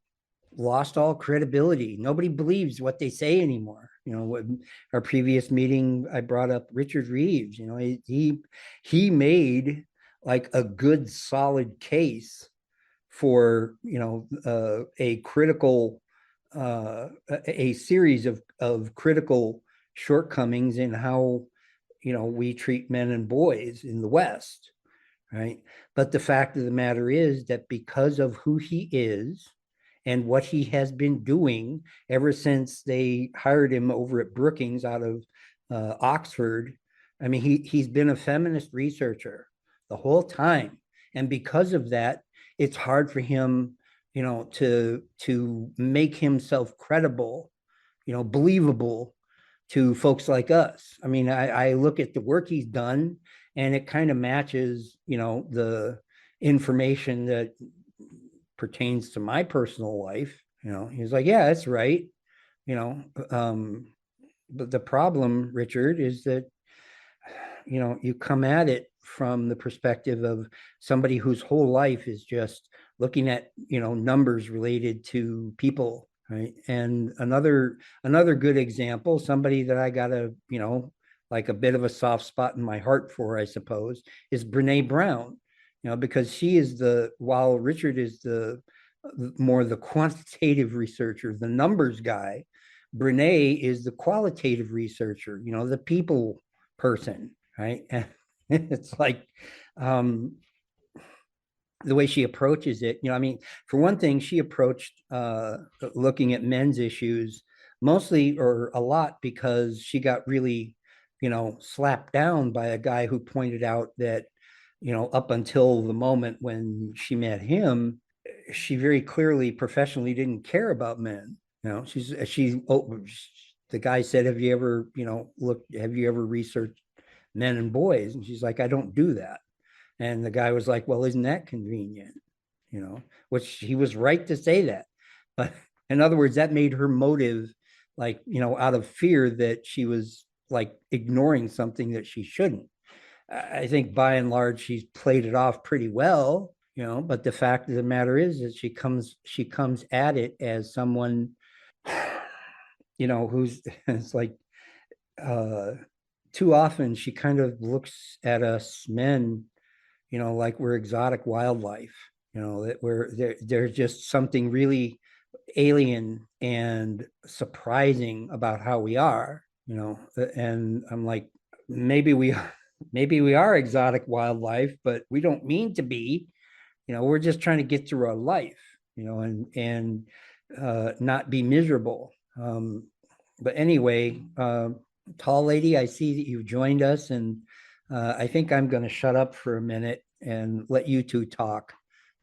lost all credibility. Nobody believes what they say anymore. What our previous meeting, I brought up Richard Reeves. He made like a good solid case for a critical a series of critical shortcomings in how we treat men and boys in the West, right? But the fact of the matter is that because of who he is and what he has been doing ever since they hired him over at Brookings out of Oxford. I mean, he's been a feminist researcher the whole time, and because of that, it's hard for him, to make himself credible, believable to folks like us. I mean, I look at the work he's done, and it kind of matches, the information that pertains to my personal life. He's like, yeah, that's right. You know, um, but the problem, Richard, is that you come at it from the perspective of somebody whose whole life is just looking at numbers related to people, right? And another good example, somebody that I got a like a bit of a soft spot in my heart for, I suppose, is Brene Brown. Because she is while Richard is the more the quantitative researcher, the numbers guy, Brene is the qualitative researcher, the people person, right? And it's like the way she approaches it, I mean, for one thing, she approached looking at men's issues mostly or a lot because she got really, slapped down by a guy who pointed out that, up until the moment when she met him, she very clearly professionally didn't care about men. The guy said, have you ever, have you ever researched men and boys? And she's like, I don't do that. And the guy was like, well, isn't that convenient? Which he was right to say that. But in other words, that made her motive, like, out of fear that she was like ignoring something that she shouldn't. I think by and large, she's played it off pretty well. But the fact of the matter is that she comes at it as someone, who's it's like uh too often she kind of looks at us men, like we're exotic wildlife, that there's just something really alien and surprising about how we are, and I'm like, maybe we maybe we are exotic wildlife, but we don't mean to be. We're just trying to get through our life, and not be miserable. But anyway, tall lady, I see that you've joined us, and I think I'm going to shut up for a minute and let you two talk.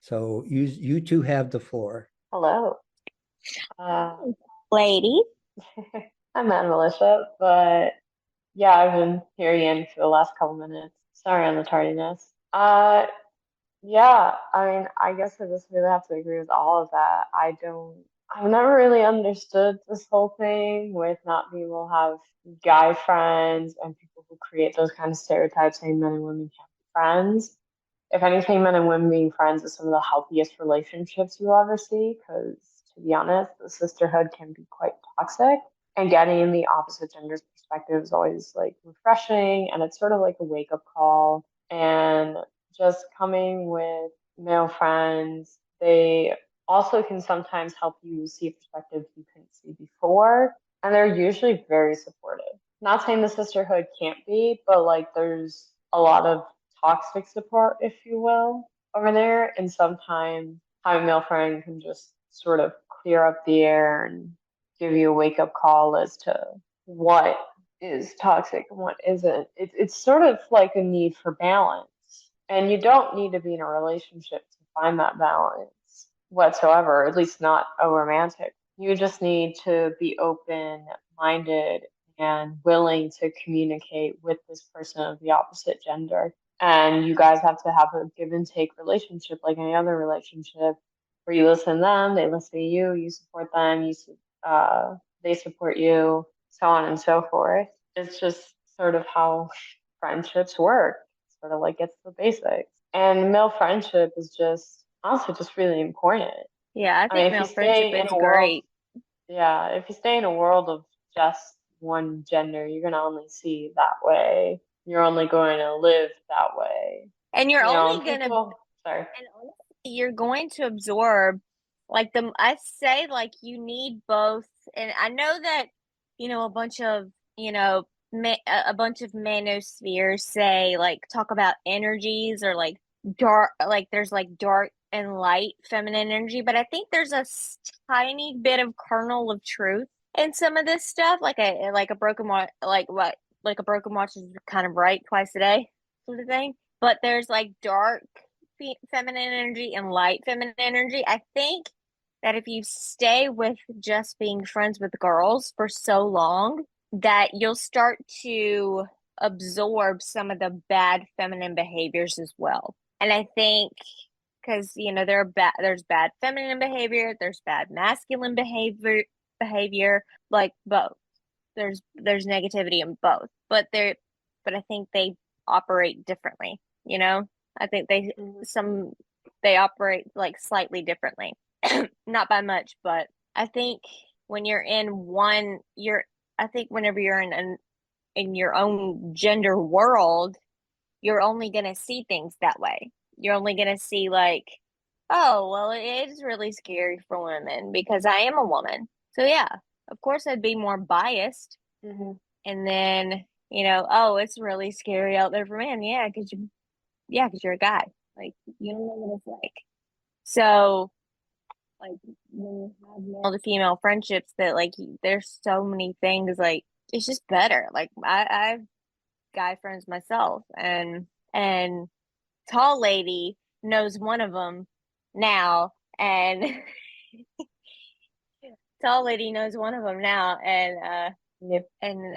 So you two have the floor. Hello. Uh, Lady. I'm not militia, but yeah, I've been hearing in for the last couple minutes. Sorry on the tardiness. Yeah, I mean, I guess I just really have to agree with all of that. I've never really understood this whole thing with not being able to have guy friends and people who create those kind of stereotypes saying men and women can't be friends. If anything, men and women being friends is some of the healthiest relationships you'll ever see. Because to be honest, the sisterhood can be quite toxic, and getting the opposite gender's perspective is always like refreshing, and it's sort of like a wake up call. And just coming with male friends, they also can sometimes help you see a perspective you couldn't see before, and they're usually very supportive. Not saying the sisterhood can't be, but like there's a lot of toxic support, if you will, over there. And sometimes having a male friend can just sort of clear up the air and give you a wake up call as to what is toxic and what isn't. It's sort of like a need for balance. And you don't need to be in a relationship to find that balance whatsoever, at least not a romantic. You just need to be open minded and willing to communicate with this person of the opposite gender. And you guys have to have a give and take relationship like any other relationship where you listen to them, they listen to you, you support them, they support you, so on and so forth. It's just sort of how friendships work, sort of like it's the basics. And male friendship is just also just really important. Yeah, I I mean, think if you male friendship stay in is a world, great. yeah, if you stay in a world of just one gender, you're gonna only see that way. You're only going to live that way. And you're And only gonna people, sorry. and honestly, you're going to absorb like the I say like you need both. And I know that a bunch of a bunch of manospheres say like talk about energies or like dark, like there's like dark and light feminine energy, but I think there's a tiny bit of kernel of truth in some of this stuff, like a broken watch, like a broken watch is kind of right twice a day sort of thing. But there's like dark feminine energy and light feminine energy. I think that if you stay with just being friends with girls for so long, that you'll start to absorb some of the bad feminine behaviors as well. And I think because there's bad feminine behavior, there's bad masculine behavior, like both. There's negativity in both, but I think they operate differently. I think they operate like slightly differently, not by much, but I think when you're in one, I think whenever you're in your own gender world, you're only gonna see things that way. You're only gonna see like, oh, well, it is really scary for women because I am a woman. So yeah, of course I'd be more biased. Mm-hmm. And then, oh, it's really scary out there for men. Yeah, because you're a guy. Like, you don't know what it's like. So, like, when you have male to female friendships, that like there's so many things like it's just better. Like, I have guy friends myself, and tall lady knows one of them now, and tall lady knows one of them now, Yep. and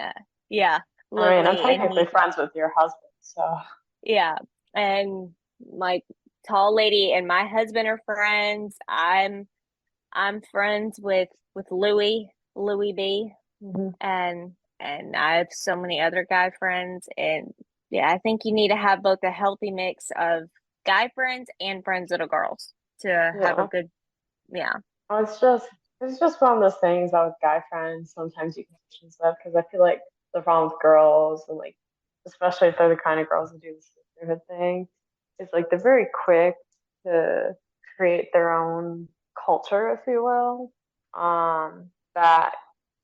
yeah, I mean, I'm lovely, and technically friends with your husband, so. yeah, and like tall lady and my husband are friends. I'm friends with Louis B, Mm-hmm. and I have so many other guy friends, and yeah, I think you need to have both a healthy mix of guy friends and friends of the girls to have a Yeah. good, yeah. Oh, it's just one of those things that with guy friends, sometimes you can push and stuff because I feel like the problem with girls and like especially if they're the kind of girls that do the sisterhood thing, is like they're very quick to create their own culture, if you will, that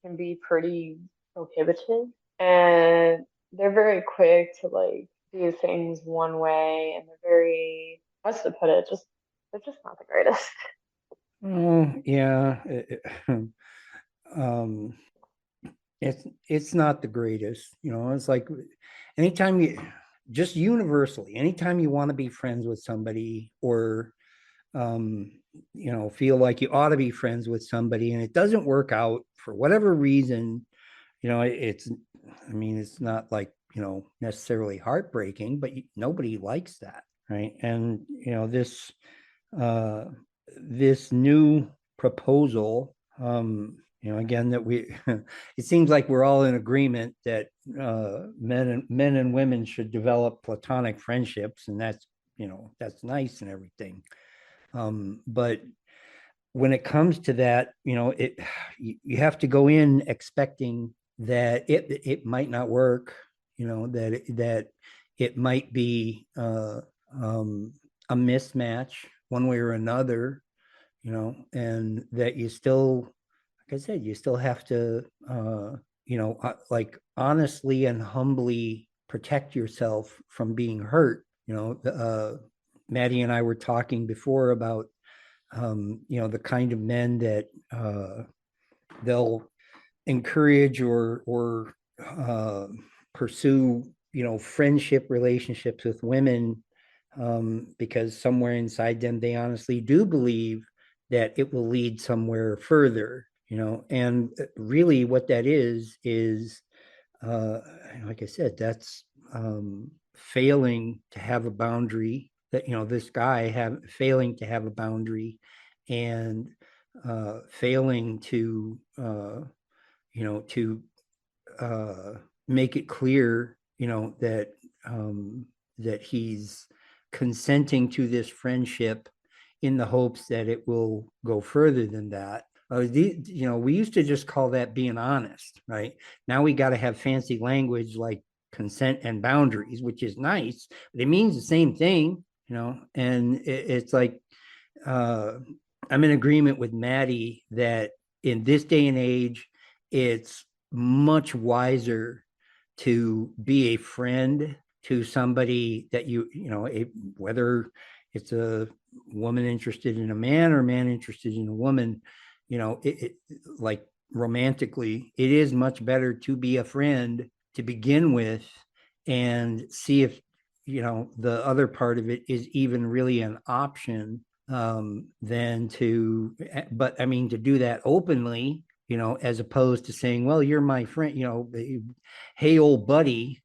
can be pretty prohibitive. And they're very quick to like do things one way and they're very, what's to put it, just they're just not the greatest. Oh, yeah. Um, it's not the greatest, it's like anytime you just universally, anytime you want to be friends with somebody or um, feel like you ought to be friends with somebody and it doesn't work out for whatever reason, it's I mean, it's not like, necessarily heartbreaking, but nobody likes that, right? And uh this new proposal, again, that we it seems like we're all in agreement that men and women should develop platonic friendships, and that's nice and everything. But when it comes to that, you have to go in expecting that it might not work, that it might be a mismatch one way or another, and that you still, like I said, you still have to, like honestly and humbly protect yourself from being hurt. Maddie and I were talking before about, the kind of men that they'll encourage or pursue, friendship relationships with women, because somewhere inside them they honestly do believe that it will lead somewhere further, and really what that is uh, like I said, that's failing to have a boundary. That this guy have failing to have a boundary, and failing to to uh, make it clear, that he's consenting to this friendship in the hopes that it will go further than that. We used to just call that being honest, right? Now we got to have fancy language like consent and boundaries, which is nice, but it means the same thing, and it's like, uh, I'm in agreement with Maddie that in this day and age, it's much wiser to be a friend to somebody that whether it's a woman interested in a man or a man interested in a woman, like romantically, it is much better to be a friend to begin with and see if, the other part of it is even really an option, than to, but I mean, to do that openly, as opposed to saying, well, you're my friend, hey, old buddy.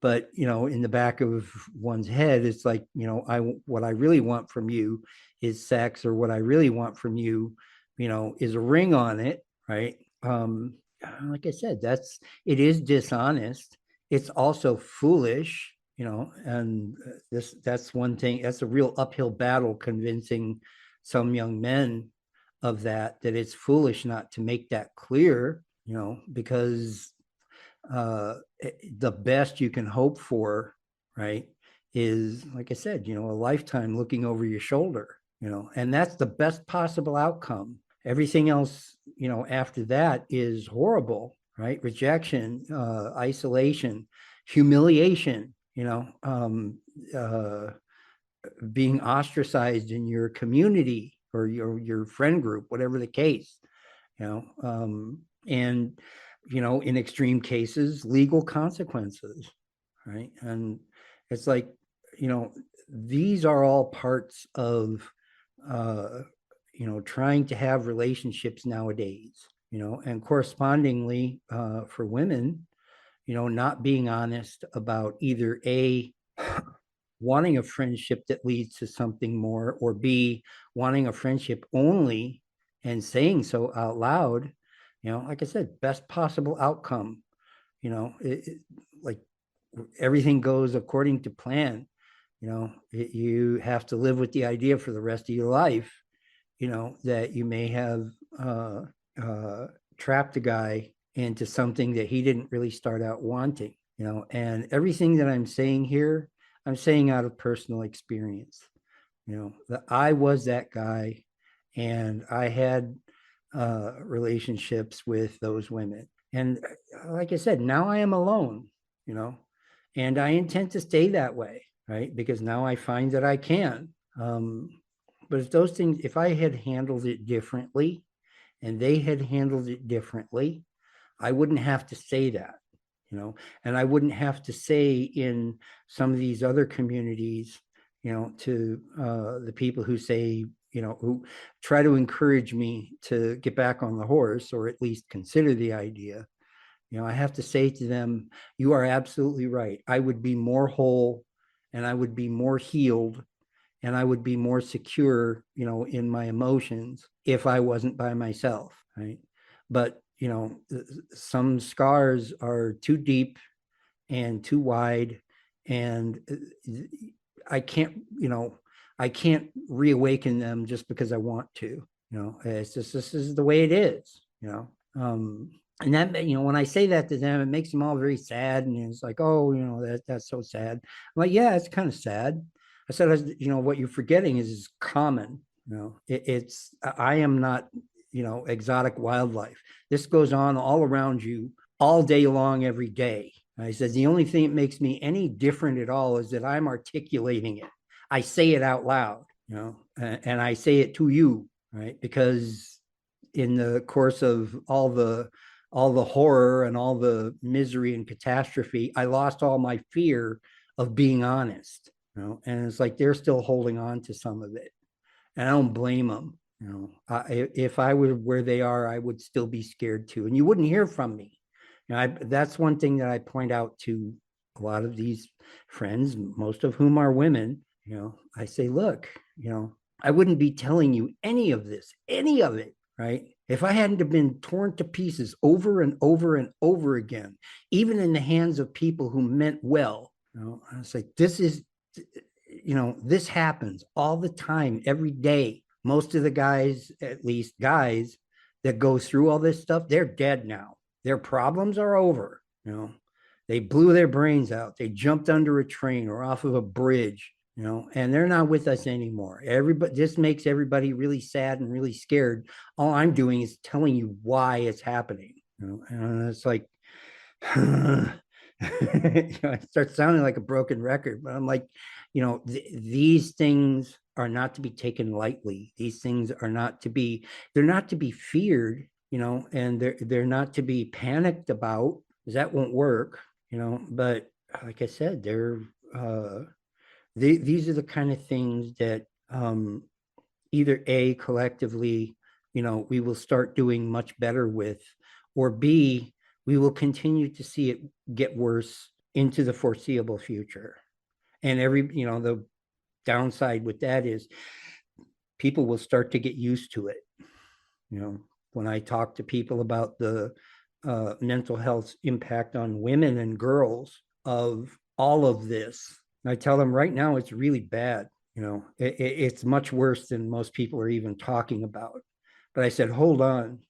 But, in the back of one's head, it's like, what I really want from you is sex, or what I really want from you, is a ring on it. Right. Like I said, it is dishonest. It's also foolish, and that's one thing. That's a real uphill battle convincing some young men of that it's foolish not to make that clear, because the best you can hope for, right, is, like I said, a lifetime looking over your shoulder, and that's the best possible outcome. Everything else, after that is horrible, right? Rejection, isolation, humiliation, being ostracized in your community or your friend group, whatever the case, and in extreme cases, legal consequences, right? And it's like, these are all parts of uh trying to have relationships nowadays, and correspondingly, for women, not being honest about either A, wanting a friendship that leads to something more, or B, wanting a friendship only and saying so out loud, like I said, best possible outcome, like everything goes according to plan, You have to live with the idea for the rest of your life, that you may have trapped a guy into something that he didn't really start out wanting, and everything that I'm saying here, I'm saying out of personal experience, that I was that guy, and I had relationships with those women. And like I said, now I am alone, you know, and I intend to stay that way, right? Because now I find that I can. But if those things, if I had handled it differently and they had handled it differently, I wouldn't have to say that, and I wouldn't have to say in some of these other communities, to the people who say, who try to encourage me to get back on the horse or at least consider the idea. I have to say to them, you are absolutely right. I would be more whole and I would be more healed and I would be more secure, in my emotions if I wasn't by myself, right? But, some scars are too deep and too wide, and I can't, I can't reawaken them just because I want to. It's just, this is the way it is. And that, when I say that to them, it makes them all very sad, and it's like, oh, that's so sad. I'm like, yeah, it's kind of sad. I said, what you're forgetting is common. It's I am not, exotic wildlife. This goes on all around you all day long, every day. I said, the only thing that makes me any different at all is that I'm articulating it. I say it out loud, and I say it to you, right? Because in the course of all the horror and all the misery and catastrophe, I lost all my fear of being honest, and it's like they're still holding on to some of it. And I don't blame them. If I were where they are, I would still be scared too. And you wouldn't hear from me. That's one thing that I point out to a lot of these friends, most of whom are women. I say, look, I wouldn't be telling you any of this, any of it, right? If I hadn't have been torn to pieces over and over and over again, even in the hands of people who meant well, I was like, this is, this happens all the time, every day. Most of the guys, at least guys that go through all this stuff, they're dead now. Their problems are over. They blew their brains out. They jumped under a train or off of a bridge, and they're not with us anymore. Everybody, this makes everybody really sad and really scared. All I'm doing is telling you why it's happening. And it's like, it starts sounding like a broken record, but I'm like, these things are not to be taken lightly. These things are not to be, they're not to be feared, and they're not to be panicked about, because that won't work, but like I said, these are the kind of things that either A, collectively, we will start doing much better with, or B, we will continue to see it get worse into the foreseeable future. And the downside with that is people will start to get used to it. When I talk to people about the mental health impact on women and girls of all of this, I tell them right now it's really bad. It's much worse than most people are even talking about. But I said, hold on,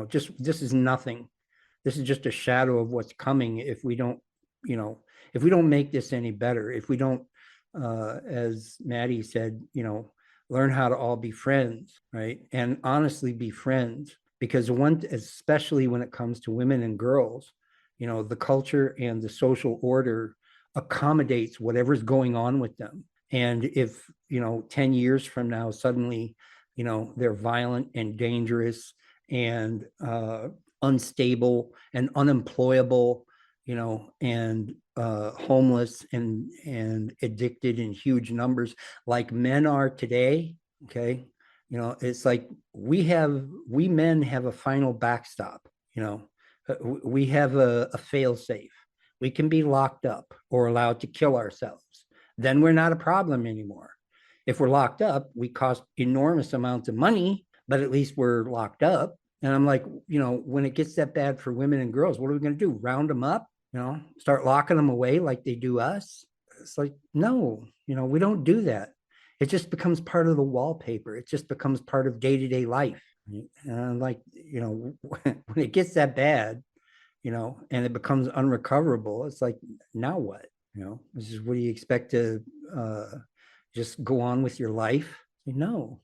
just this is nothing. This is just a shadow of what's coming if we don't, if we don't make this any better, if we don't, as Maddie said, learn how to all be friends, right? And honestly be friends, because especially when it comes to women and girls, the culture and the social order accommodates whatever's going on with them. And if, 10 years from now, suddenly, they're violent and dangerous and unstable and unemployable, and homeless and addicted in huge numbers like men are today, okay, it's like we men have a final backstop, we have a fail safe. We can be locked up or allowed to kill ourselves. Then we're not a problem anymore. If we're locked up, we cost enormous amounts of money, but at least we're locked up. And I'm like, when it gets that bad for women and girls, what are we going to do? Round them up, start locking them away like they do us? it's like, no, we don't do that. It just becomes part of the wallpaper. It just becomes part of day-to-day life. And I'm like, when it gets that bad, and it becomes unrecoverable, it's like, now what? This is, what do you expect to just go on with your life? No,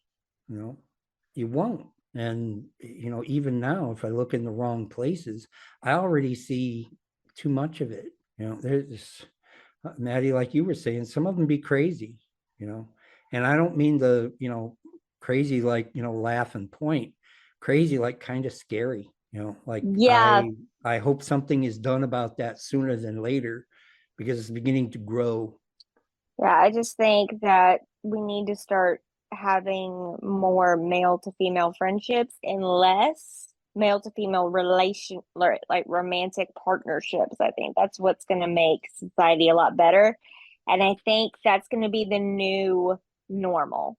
you won't. And even now, if I look in the wrong places, I already see too much of it. There's Maddie, like you were saying, some of them be crazy, and I don't mean the, crazy, like, laugh and point, crazy, like kind of scary, like Yeah, I hope something is done about that sooner than later, because it's beginning to grow. yeah. I just think that we need to start having more male to female friendships and less male to female like romantic partnerships. I think that's what's going to make society a lot better. And I think that's going to be the new normal.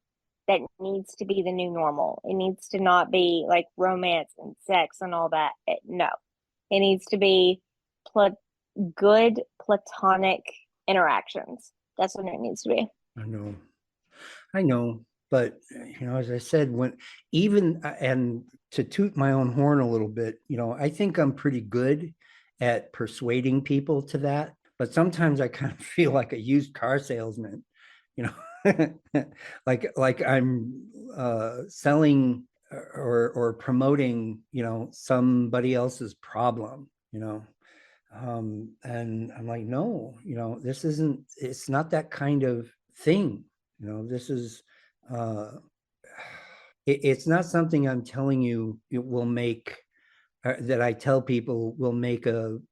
That needs to be the new normal. It needs to not be like romance and sex and all that. No, it needs to be pla good platonic interactions. That's what it needs to be. I know. I know, but as I said, when even and to toot my own horn a little bit, I think I'm pretty good at persuading people to that, but sometimes I kind of feel like a used car salesman, you know, like I'm selling or promoting, somebody else's problem, and I'm like, no, this isn't, it's not that kind of thing. This is, uh, it's not something I'm telling you it will make, that I tell people will make an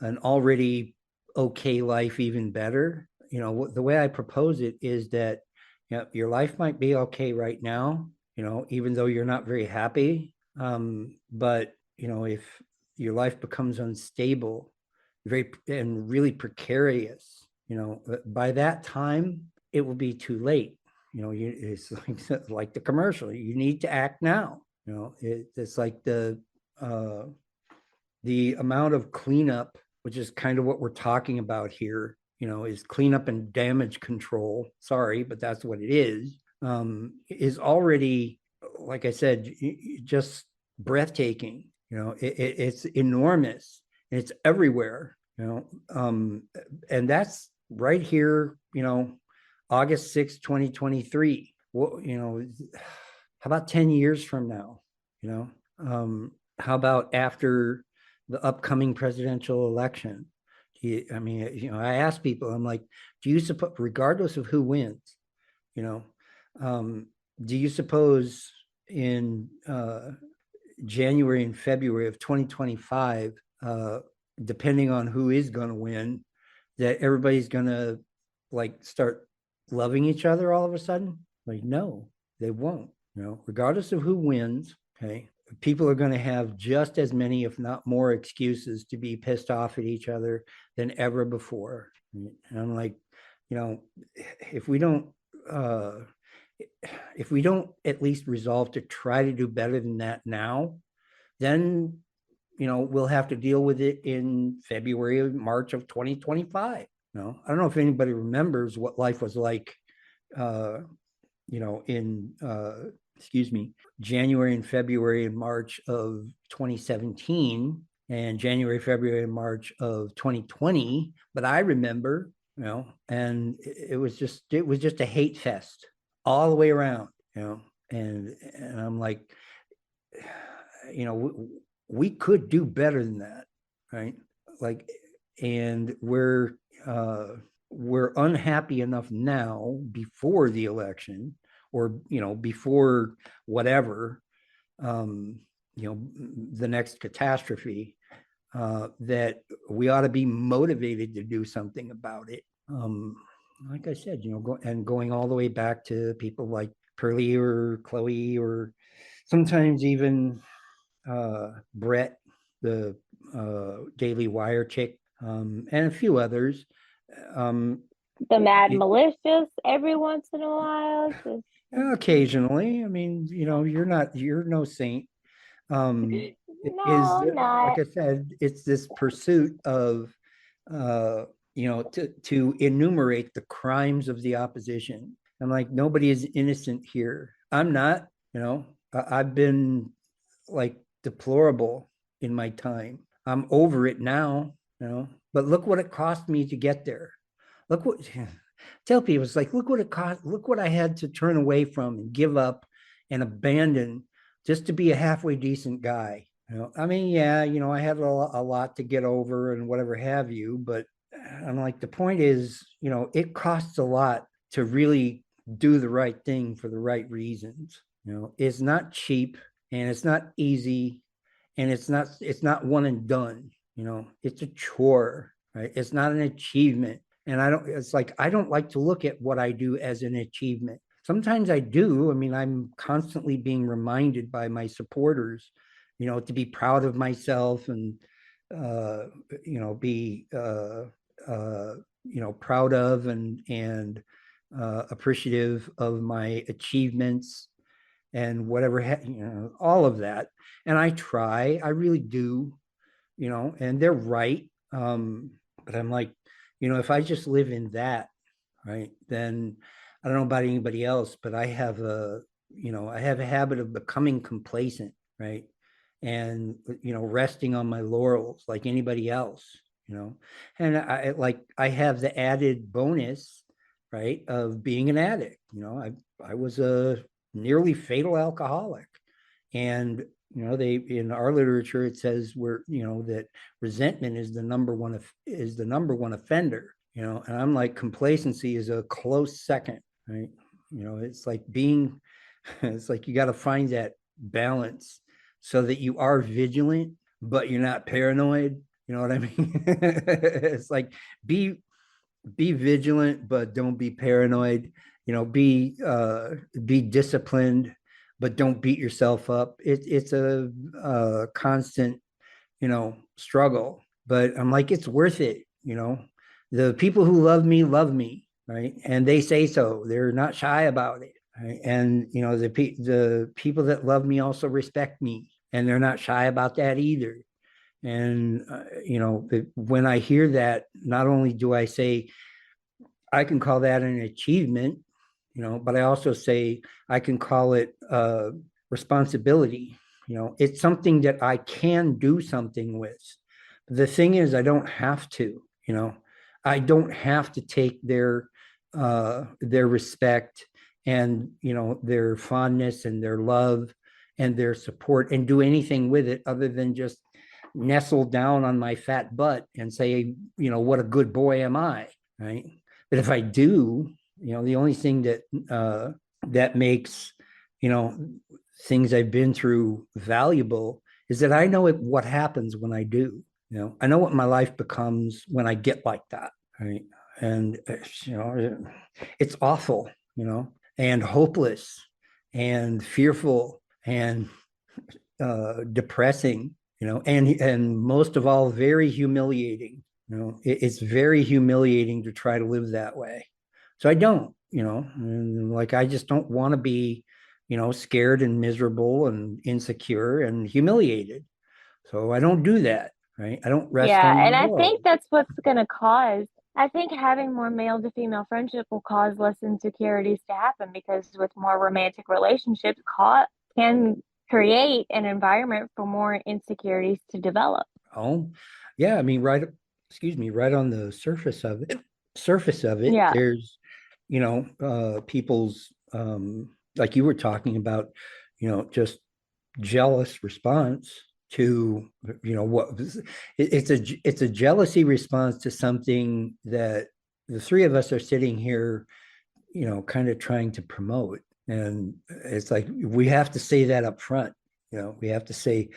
already okay life even better. The way I propose it is that, your life might be okay right now, even though you're not very happy. But, if your life becomes unstable, very and really precarious, by that time it will be too late. It's like the commercial. You need to act now. It's like the amount of cleanup, which is kind of what we're talking about here, is cleanup and damage control. Sorry, but that's what it is already, like I said, just breathtaking. It's enormous and it's everywhere. And that's right here. August 6th, 2023. Well, how about 10 years from now? How about after the upcoming presidential election? I mean, I ask people, I'm like, do you suppose, regardless of who wins, you know, um, do you suppose in January and February of 2025, depending on who is going to win, that everybody's going to like start loving each other all of a sudden? Like, no, they won't. Regardless of who wins, okay, people are going to have just as many, if not more, excuses to be pissed off at each other than ever before. And I'm like, if we don't, uh, if we don't at least resolve to try to do better than that now, then we'll have to deal with it in February or March of 2025. I don't know if anybody remembers what life was like, in excuse me, January and February and March of 2017 and January, February, and March of 2020. But I remember, and it was just a hate fest all the way around, and I'm like, we could do better than that, right? Like, and we're unhappy enough now before the election, or before whatever, the next catastrophe, that we ought to be motivated to do something about it. Like I said, going all the way back to people like Pearlie or Chloe, or sometimes even Brett, the Daily Wire chick, and a few others. The Mad Malicious every once in a while. Occasionally, I mean, you're no saint. Is No, I'm like not. I said, it's this pursuit of to enumerate the crimes of the opposition. I'm like, nobody is innocent here. I'm not, I've been like deplorable in my time. I'm over it now, but look what it cost me to get there. Look what tell people, it's like, look what it cost, look what I had to turn away from and give up and abandon just to be a halfway decent guy. I mean, yeah, I had a lot to get over and whatever have you, but I'm like, the point is, it costs a lot to really do the right thing for the right reasons. It's not cheap and it's not easy and it's not one and done. It's a chore, right? It's not an achievement. And it's like, I don't like to look at what I do as an achievement. Sometimes I do. I mean, I'm constantly being reminded by my supporters, to be proud of myself and, be, proud of and appreciative of my achievements and whatever, all of that. And I really do, and they're right. But I'm like, if I just live in that, right, then I don't know about anybody else, but I have a habit of becoming complacent, right? And, resting on my laurels like anybody else, and I have the added bonus, right, of being an addict. I was a nearly fatal alcoholic. And they, in our literature, it says that resentment is the number one offender. And I'm like, complacency is a close second, right? It's like it's like you got to find that balance so that you are vigilant, but you're not paranoid. You know what I mean? It's like, be vigilant, but don't be paranoid. Be disciplined, but don't beat yourself up. It's a constant, struggle. But I'm like, it's worth it. The people who love me, right? And they say so. They're not shy about it. Right? And the people that love me also respect me, and they're not shy about that either. And when I hear that, not only do I say I can call that an achievement, but I also say I can call it responsibility. It's something that I can do something with. The thing is, I don't have to. I don't have to take their respect and their fondness and their love and their support and do anything with it other than just nestle down on my fat butt and say, what a good boy am I, right? But if I do, the only thing that makes, things I've been through valuable is that I know what happens when I do. I know what my life becomes when I get like that, right? And it's awful, and hopeless and fearful and depressing, and most of all, very humiliating. It's very humiliating to try to live that way. So I don't, and like, I just don't want to be, scared and miserable and insecure and humiliated. So I don't do that, right? I don't rest on Yeah, my and I think laurels. that's what's going to cause. I think having more male to female friendship will cause less insecurities to happen because with more romantic relationships, can create an environment for more insecurities to develop. Oh, yeah. I mean, right, excuse me, right on the surface of it, Yeah. there's, people's, like you were talking about, just jealous response to, it's a jealousy response to something that the three of us are sitting here, kind of trying to promote. And it's like, we have to say that up front. We have to say,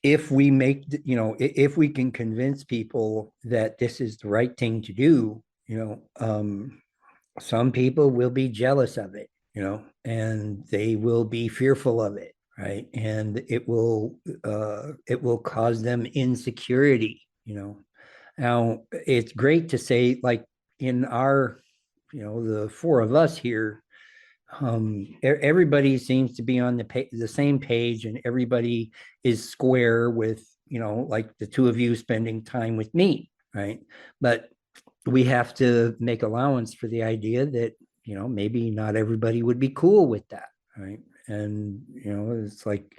if we make, if we can convince people that this is the right thing to do, some people will be jealous of it, and they will be fearful of it, right? And it will cause them insecurity. Now it's great to say, like, in our, the four of us here, everybody seems to be on the same page, and everybody is square with, like, the two of you spending time with me, right? But we have to make allowance for the idea that, maybe not everybody would be cool with that, right? And, it's like,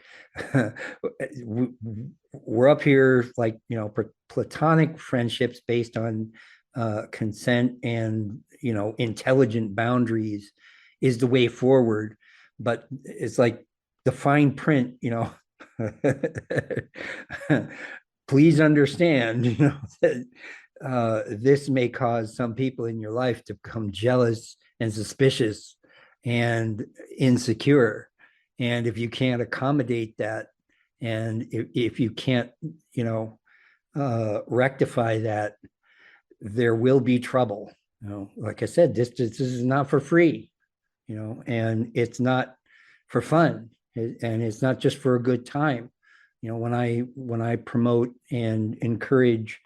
we're up here, like, platonic friendships based on consent and, intelligent boundaries is the way forward. But it's like the fine print, please understand, that this may cause some people in your life to become jealous and suspicious and insecure. And if you can't accommodate that, and if you can't, rectify that, there will be trouble. Like I said, this is not for free, and it's not for fun, and it's not just for a good time. When I promote and encourage,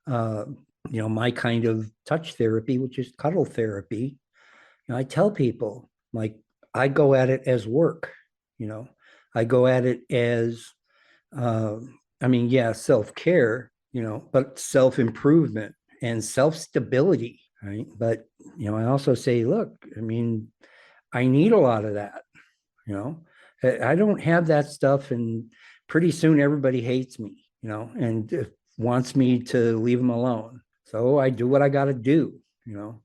my kind of touch therapy, which is cuddle therapy, I tell people, like, I go at it as work. I go at it as, yeah, self-care, but self-improvement and self-stability, right? But, I also say, look, I need a lot of that, you know. I don't have that stuff, and pretty soon everybody hates me, and wants me to leave them alone. So I do what I got to do, you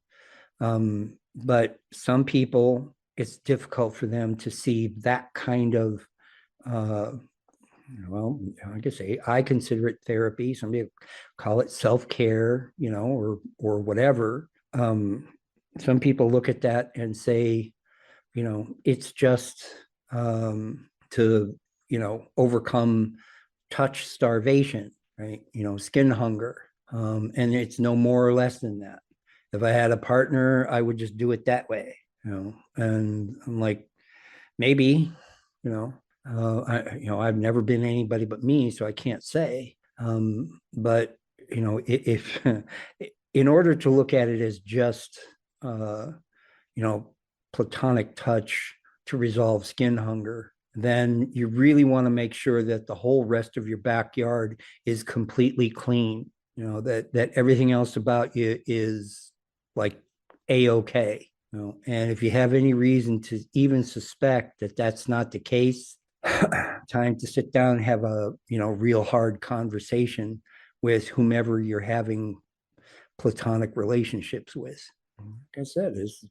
know. But some people, it's difficult for them to see that kind of, uh, well, I guess I consider it therapy. Some people call it self-care, or whatever. Some people look at that and say, it's just to, overcome touch starvation, right? Skin hunger. And it's no more or less than that. If I had a partner, I would just do it that way, and I'm like, maybe, I've never been anybody but me, so I can't say. But if in order to look at it as just, platonic touch to resolve skin hunger, then you really want to make sure that the whole rest of your backyard is completely clean. That everything else about you is like a-okay. And if you have any reason to even suspect that that's not the case, time to sit down and have a real hard conversation with whomever you're having platonic relationships with. Like I said, is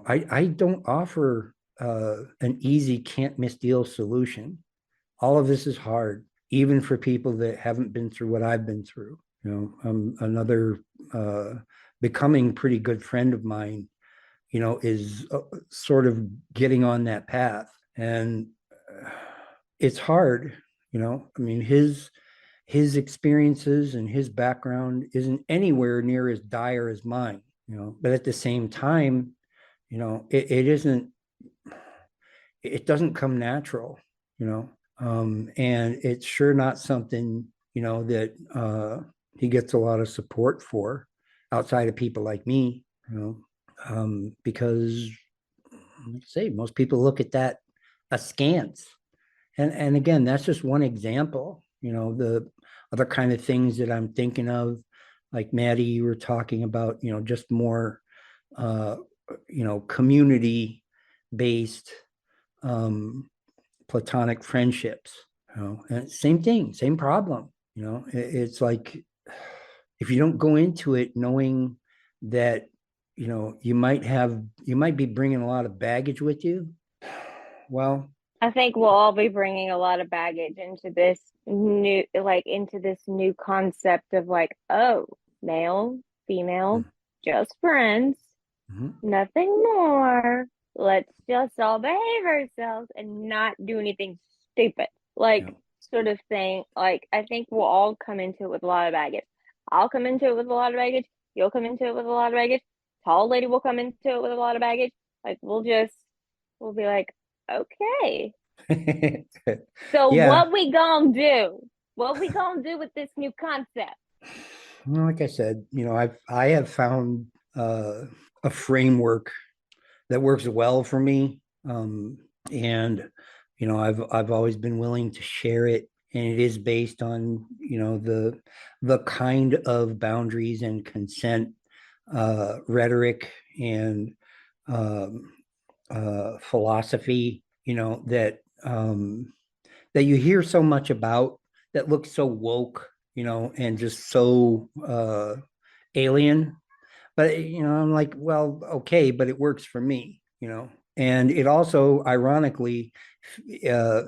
I don't offer an easy can't miss deal solution. All of this is hard, even for people that haven't been through what I've been through. Another becoming pretty good friend of mine, is sort of getting on that path, and it's hard. His experiences and his background isn't anywhere near as dire as mine. But at the same time, it isn't. It doesn't come natural. And it's sure not something that he gets a lot of support for outside of people like me. Because, like I say, most people look at that askance. And again, that's just one example. The other kind of things that I'm thinking of, like Maddie, you were talking about, just more, community based, platonic friendships. And same thing, same problem. It's like, if you don't go into it knowing that, you might be bringing a lot of baggage with you, well, I think we'll all be bringing a lot of baggage into this new concept of like, oh, male, female, just friends, nothing more. Let's just all behave ourselves and not do anything stupid. Sort of thing. Like, I think we'll all come into it with a lot of baggage. I'll come into it with a lot of baggage. You'll come into it with a lot of baggage. Tall lady will come into it with a lot of baggage. Like, we'll be like, okay. So yeah. what we gonna do? What we gonna do with this new concept? Well, like I said, I have found a framework that works well for me, and I've always been willing to share it and it is based on, the kind of boundaries and consent rhetoric and philosophy, that you hear so much about, that looks so woke, and just so alien. But I'm like, well, okay, but it works for me, and it also ironically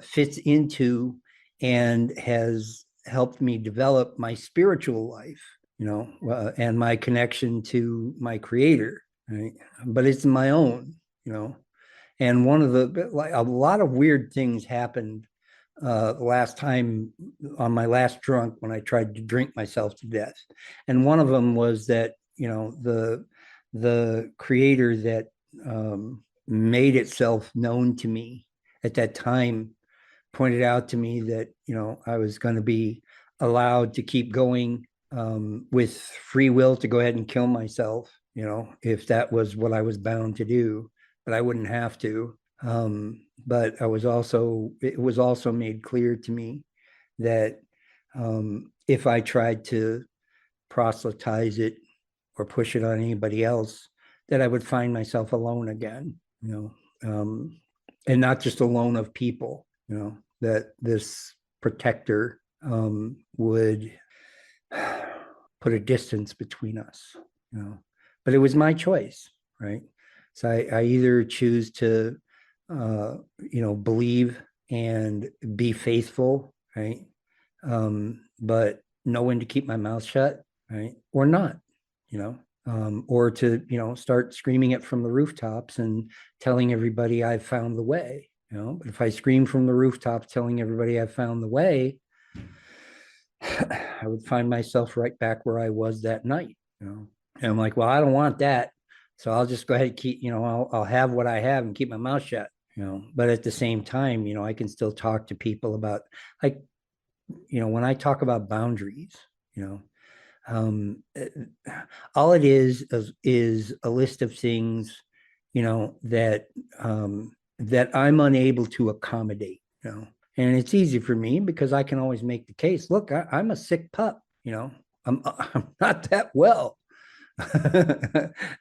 fits into and has helped me develop my spiritual life, and my connection to my creator, right? But it's my own, and one of the like a lot of weird things happened last time on my last drunk, when I tried to drink myself to death. And one of them was that, the creator that made itself known to me at that time pointed out to me that, I was going to be allowed to keep going with free will to go ahead and kill myself, if that was what I was bound to do, but I wouldn't have to. But it was also made clear to me that if I tried to proselytize it or push it on anybody else, that I would find myself alone again, and not just alone of people, that this protector would put a distance between us, but it was my choice, right? So I either choose to, believe and be faithful, right? But know when to keep my mouth shut, right? Or not, or to, start screaming it from the rooftops and telling everybody I've found the way, But if I scream from the rooftops telling everybody I've found the way, I would find myself right back where I was that night, And I'm like, well, I don't want that. So I'll just go ahead and keep, I'll have what I have and keep my mouth shut, But at the same time, I can still talk to people about, like, when I talk about boundaries, um, all it is a list of things, that that I'm unable to accommodate, and it's easy for me because I can always make the case. Look, I'm a sick pup, I'm not that well.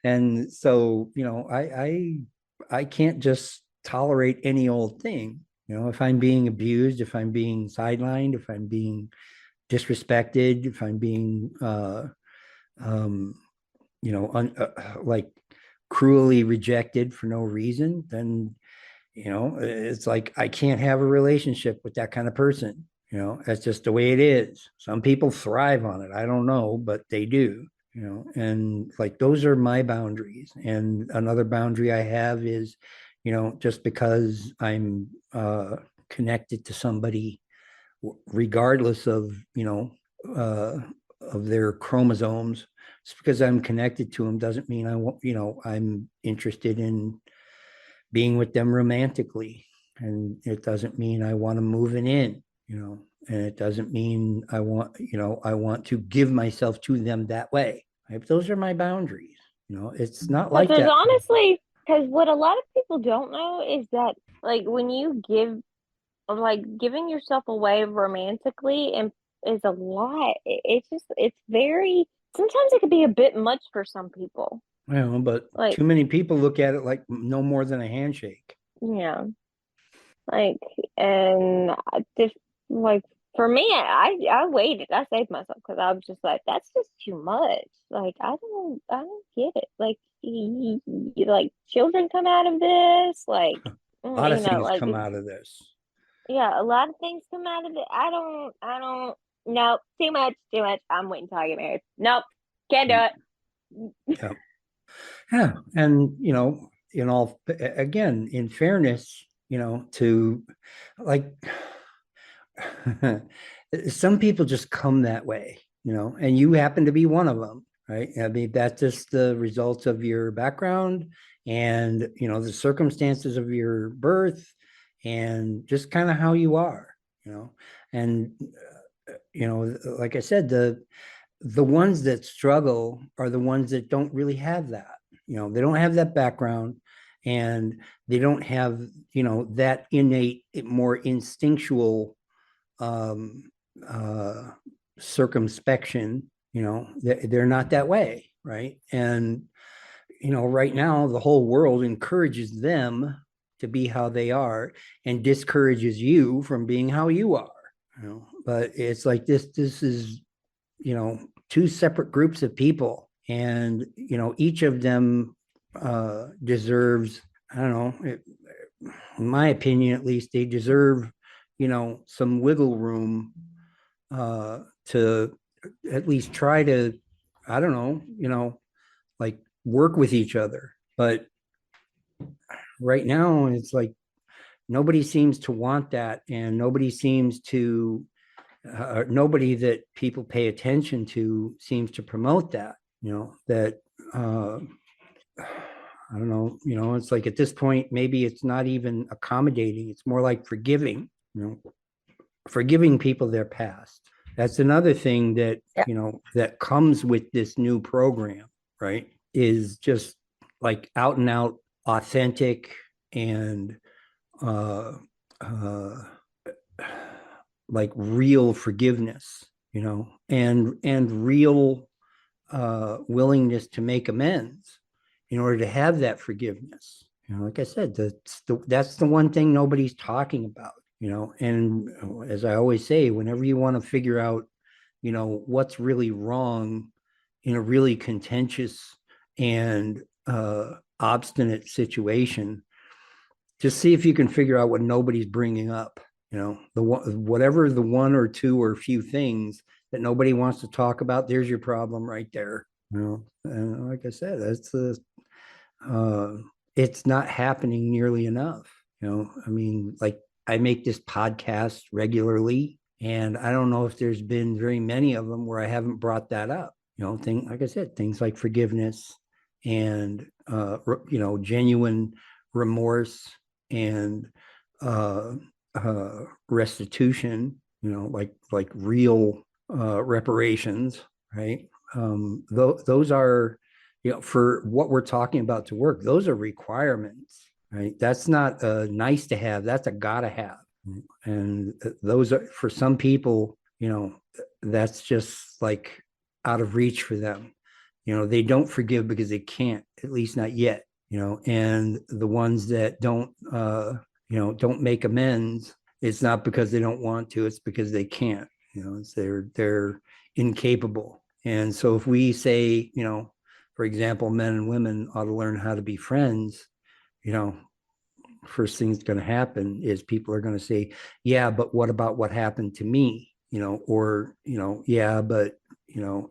And so, I can't just tolerate any old thing. If I'm being abused, if I'm being sidelined, if I'm being disrespected, if I'm being um like cruelly rejected for no reason, then it's like I can't have a relationship with that kind of person. That's just the way it is. Some people thrive on it. I don't know, but they do. And like those are my boundaries. And another boundary I have is, just because I'm connected to somebody, regardless of, of their chromosomes, just because I'm connected to them doesn't mean I won't, I'm interested in being with them romantically. And it doesn't mean I want to move in, and it doesn't mean I want to give myself to them that way. Right? Those are my boundaries. It's not But like there's that. honestly, because what a lot of people don't know is that, like, when you give, like, giving yourself away romantically and is a lot. It's just, it's very, sometimes it can be a bit much for some people. But Like, too many people look at it like no more than a handshake. yeah, like, and I just, like, for me, I waited. I saved myself because I was just like, that's just too much. Like, I don't get it. Like, like children come out of this, like, A lot of things like, come out of this. yeah, a lot of things come out of it. I don't. Nope, too much, too much. I'm waiting until I get married. Nope, can't do it. Yeah. Yeah. And, again, in fairness, to like, some people just come that way, and you happen to be one of them, right? I mean, that's just the results of your background and, the circumstances of your birth and just kind of how you are, and, like I said, the ones that struggle are the ones that don't really have that. They don't have that background, and they don't have, that innate, more instinctual um, uh, circumspection, they're not that way, right? And right now the whole world encourages them to be how they are and discourages you from being how you are. But it's like this is two separate groups of people, and each of them deserves, I don't know, in my opinion at least, they deserve some wiggle room to at least try to, I don't know, like work with each other. But right now it's like nobody seems to want that, and nobody seems to nobody that people pay attention to seems to promote that, that I don't know, it's like at this point maybe it's not even accommodating, it's more like forgiving, forgiving people their past. That's another thing that Yeah. that comes with this new program, right? Is just like out and out authentic and uh uh like real forgiveness, and real willingness to make amends in order to have that forgiveness. Like I said, that's the one thing nobody's talking about. And as I always say, whenever you want to figure out, what's really wrong in a really contentious and obstinate situation, just see if you can figure out what nobody's bringing up. Whatever the one or two or few things that nobody wants to talk about, there's your problem right there. And like I said, that's the it's not happening nearly enough. I mean, like I make this podcast regularly, and I don't know if there's been very many of them where I haven't brought that up. Like I said, things like forgiveness and genuine remorse and restitution. Like real reparations, right? Those are, for what we're talking about to work, those are requirements, right? That's not a nice to have, that's a gotta have. And those are, for some people, that's just like out of reach for them. They don't forgive because they can't, at least not yet. And the ones that don't make amends, it's not because they don't want to, it's because they can't. They're incapable. And so if we say, for example, men and women ought to learn how to be friends, first thing that's going to happen is people are going to say, yeah, but what about what happened to me? Or, yeah, but,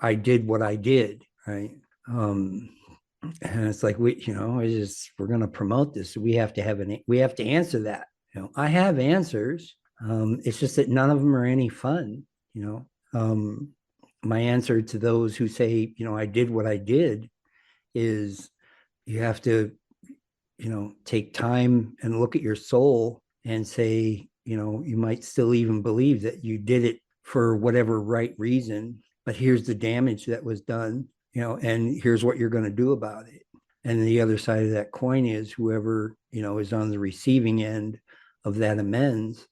I did what I did, right? And it's like, we're going to promote this. So we have to answer that. I have answers. It's just that none of them are any fun. My answer to those who say, I did what I did is you have to, take time and look at your soul and say, you might still even believe that you did it for whatever right reason, but here's the damage that was done, and here's what you're going to do about it. And the other side of that coin is whoever, is on the receiving end of that amends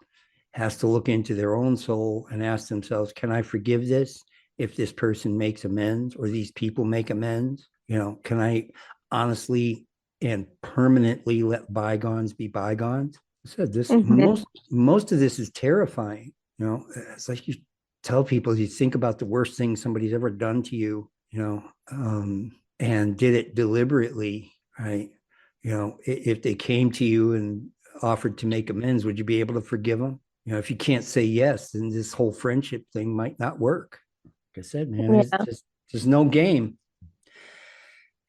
has to look into their own soul and ask themselves, can I forgive this if this person makes amends or these people make amends? Can I honestly and permanently let bygones be bygones? I said this, most of this is terrifying. It's like you tell people, you think about the worst thing somebody's ever done to you, and did it deliberately, right? If they came to you and offered to make amends, would you be able to forgive them? If you can't say yes, then this whole friendship thing might not work. Like I said, man, it's just no game.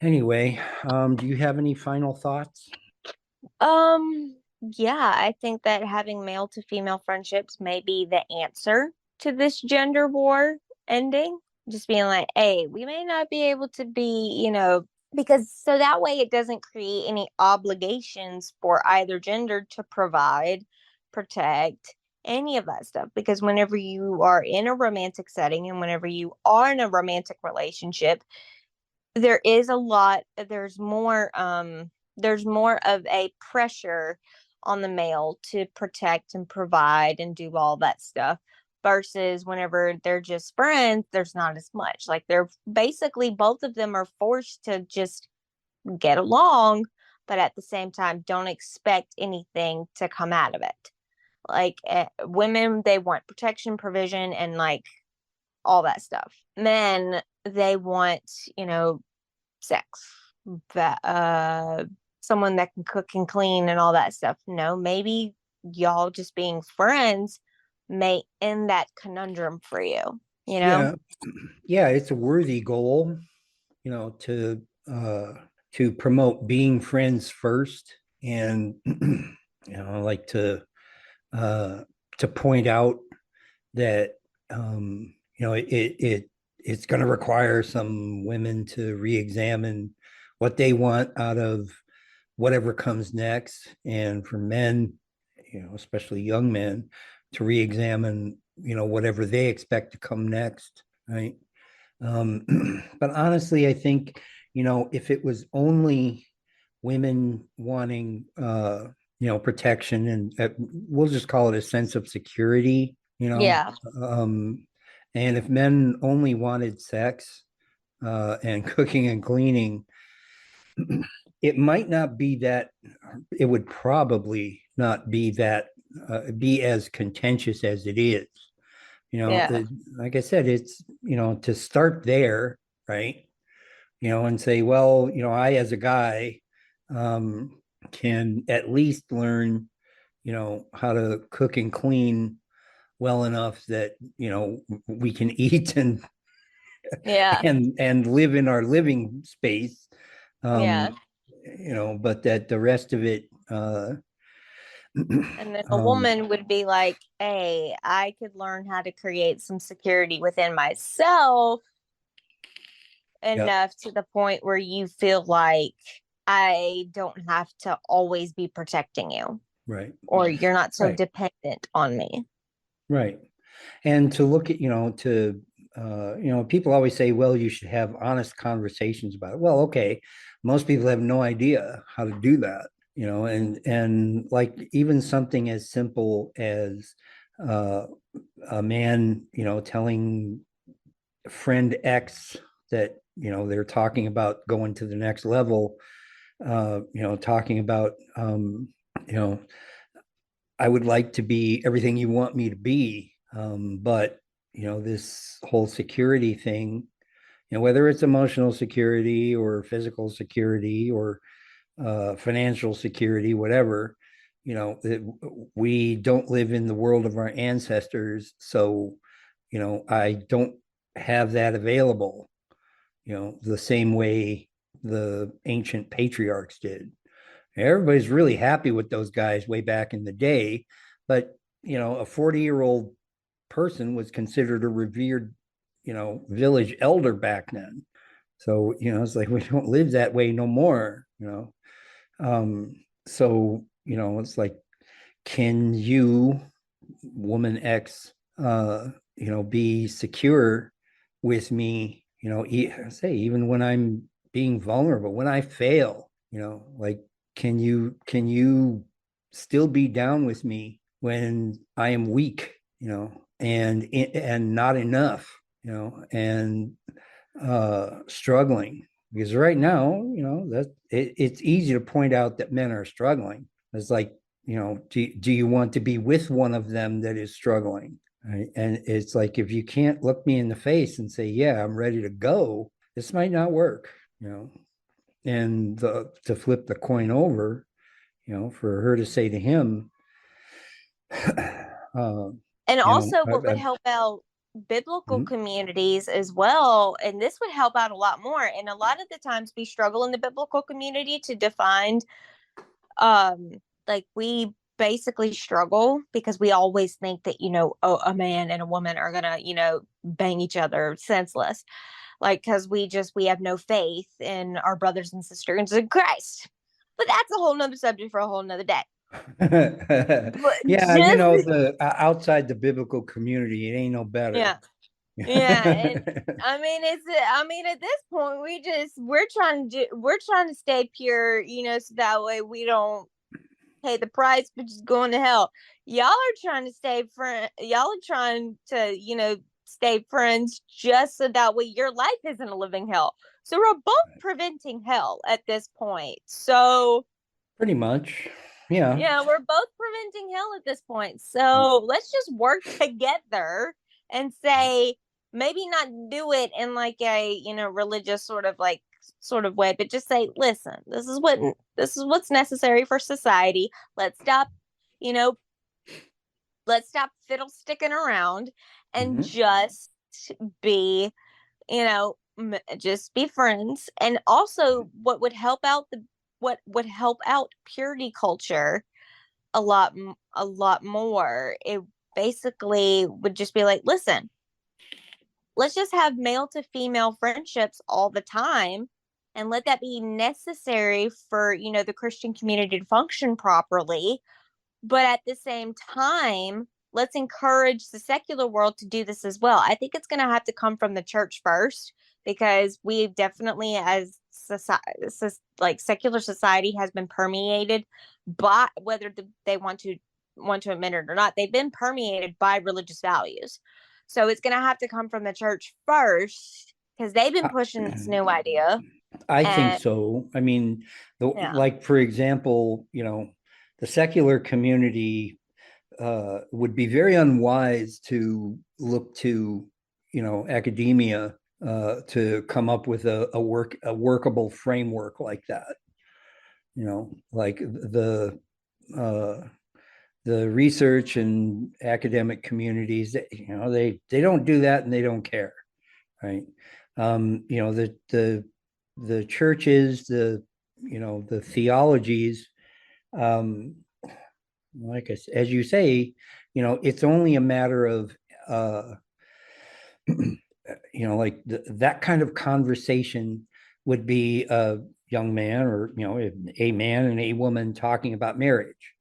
Anyway, do you have any final thoughts? Yeah, I think that having male to female friendships may be the answer to this gender war ending. Just being like, hey, we may not be able to be, because so that way it doesn't create any obligations for either gender to provide, protect, any of that stuff. Because whenever you are in a romantic setting and whenever you are in a romantic relationship, there's more of a pressure on the male to protect and provide and do all that stuff, versus whenever they're just friends, there's not as much. Like, they're basically, both of them are forced to just get along, but at the same time don't expect anything to come out of it. Like, women, they want protection, provision, and like all that stuff. Men, they want, sex, that someone that can cook and clean and all that stuff. No, maybe y'all just being friends may end that conundrum for you. Yeah. Yeah, it's a worthy goal, to promote being friends first, and like to point out that it's going to require some women to re-examine what they want out of whatever comes next, and for men, especially young men, to re-examine whatever they expect to come next, right? But honestly, I think, if it was only women wanting, protection, and we'll just call it a sense of security, Yeah. and if men only wanted sex, and cooking and cleaning, it might not be that, it would probably not be that, be as contentious as it is. Yeah. Like I said, it's, to start there, right? And say, well, I, as a guy, can at least learn, how to cook and clean well enough that, we can eat and Yeah. live in our living space. Yeah. But that the rest of it, And then a um, woman would be like, hey, I could learn how to create some security within myself yeah, enough to the point where you feel like I don't have to always be protecting you, right, or you're not so right, dependent on me. right. And to look at, people always say, well, you should have honest conversations about it. Well, okay, most people have no idea how to do that, and like even something as simple as, uh, a man, telling friend X that, they're talking about going to the next level, talking about, you know, I would like to be everything you want me to be. But, this whole security thing, whether it's emotional security or physical security or, financial security, whatever, that we don't live in the world of our ancestors. So, I don't have that available, the same way the ancient patriarchs did. Everybody's really happy with those guys way back in the day, but, a 40-year-old person was considered a revered, village elder back then. So, it's like we don't live that way no more, So, it's like, can you, woman X, be secure with me, say, even when I'm being vulnerable, when I fail, like, can you still be down with me when I am weak, and not enough, and struggling? Because right now, it's easy to point out that men are struggling. It's like, do you want to be with one of them that is struggling? Right? And it's like, if you can't look me in the face and say, yeah, I'm ready to go, this might not work, and to flip the coin over, for her to say to him, uh, And you know, also, what would help out biblical communities as well, and this would help out a lot more. And a lot of the times we struggle in the biblical community to define, like, we basically struggle because we always think that, oh, a man and a woman are gonna, bang each other senseless. Like, because we have no faith in our brothers and sisters in Christ. But that's a whole nother subject for a whole nother day. But yeah, just the outside the biblical community, it ain't no better. yeah. Yeah, and at this point we're trying to stay pure, so that way we don't pay the price, but just going to hell. Y'all are trying to stay friend. Y'all are trying to, stay friends just so that way your life isn't a living hell. So we're both preventing hell at this point. So Pretty much. Yeah. yeah, we're both preventing hell at this point. So let's just work together and say, maybe not do it in like a, religious sort of way, but just say, listen, this is what's necessary for society. Let's stop, you know, let's stop fiddle sticking around and just be, just be friends. And also what would help out purity culture a lot more, it basically would just be like, listen, let's just have male to female friendships all the time and let that be necessary for, the Christian community to function properly. But at the same time, let's encourage the secular world to do this as well. I think it's going to have to come from the church first, because we definitely, as society, like secular society, has been permeated by, whether they want to admit it or not, they've been permeated by religious values. So it's going to have to come from the church first, because they've been pushing this new idea. I think so. I mean, like, for example, the secular community would be very unwise to look to, academia to come up with a workable framework like that. Like the research and academic communities, they don't do that, and they don't care, right? The churches, the theologies, like as you say, it's only a matter of like that kind of conversation would be a young man, or a man and a woman talking about marriage,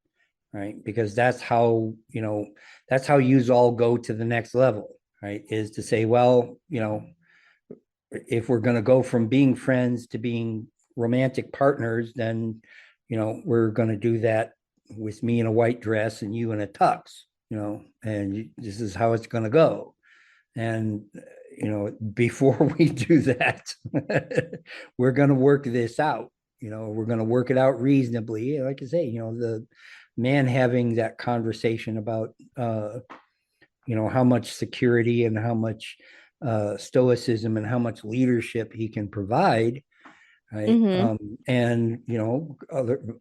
right? Because that's how yous all go to the next level, right? Is to say, well, if we're going to go from being friends to being romantic partners, then we're going to do that with me in a white dress and you in a tux, and this is how it's going to go. And before we do that, we're going to work this out. We're going to work it out reasonably. Like I say, the man having that conversation about how much security and how much stoicism and how much leadership he can provide, right? And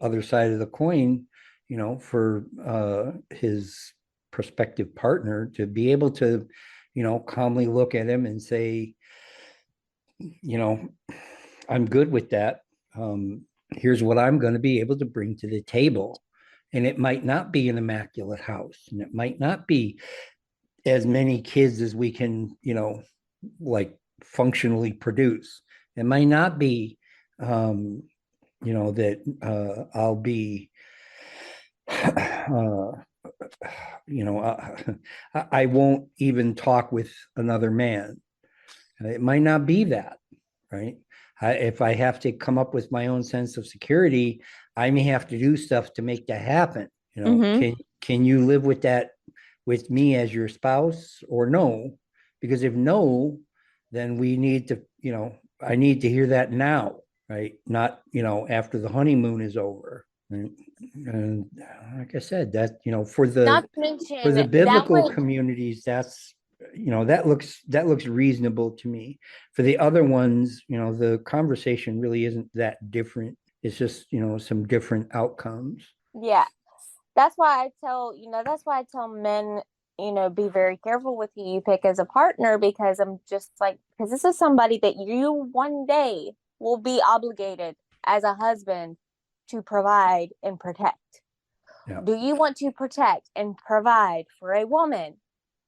other side of the coin, for his prospective partner to be able to calmly look at him and say, I'm good with that. Here's what I'm going to be able to bring to the table. And it might not be an immaculate house, and it might not be as many kids as we can, like functionally produce. It might not be, that I'll be, I won't even talk with another man. It might not be that, right? If I have to come up with my own sense of security, I may have to do stuff to make that happen. Can you live with that with me as your spouse, or no? Because if no, then we need to, I need to hear that now, right? Not, after the honeymoon is over. And like I said, that, for Not the to mention biblical communities, that's, that looks reasonable to me. For the other ones, the conversation really isn't that different. It's just, some different outcomes. Yeah. That's why I tell men, be very careful with who you pick as a partner, because I'm just like, because this is somebody that you one day will be obligated as a husband to provide and protect. Yeah. Do you want to protect and provide for a woman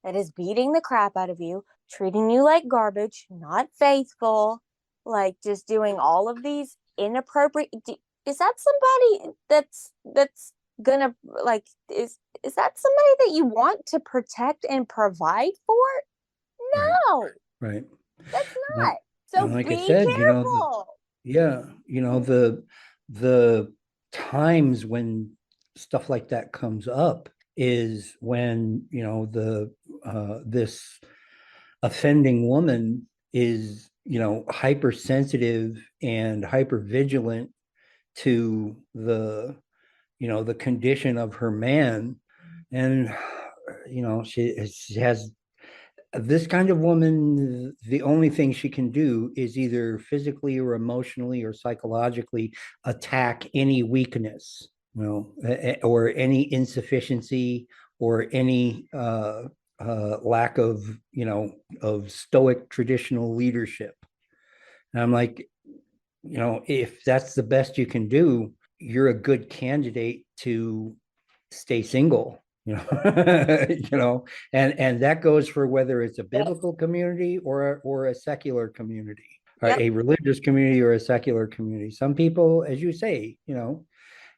that is beating the crap out of you, treating you like garbage, not faithful, like just doing all of these inappropriate? Is that somebody that's gonna, like, is that somebody that you want to protect and provide for? No, right. that's not. So like be I said, careful. the times when stuff like that comes up is when, this offending woman is, hypersensitive and hyper vigilant to the condition of her man. And, she has this kind of woman, the only thing she can do is either physically or emotionally or psychologically attack any weakness, or any insufficiency or any lack of, of stoic traditional leadership. And I'm like, if that's the best you can do, you're a good candidate to stay single. And that goes for whether it's a biblical community or a secular community, or Yep. a religious community or a secular community. Some people, as you say,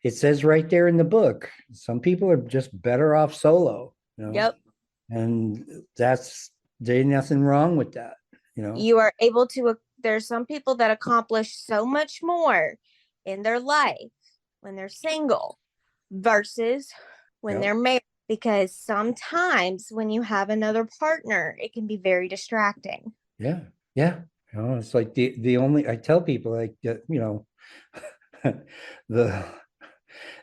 it says right there in the book, some people are just better off solo. Yep. And there's nothing wrong with that. You are able to, there's some people that accomplish so much more in their life when they're single versus when they're married, because sometimes when you have another partner, it can be very distracting. Yeah. It's like the only, I tell people, like, the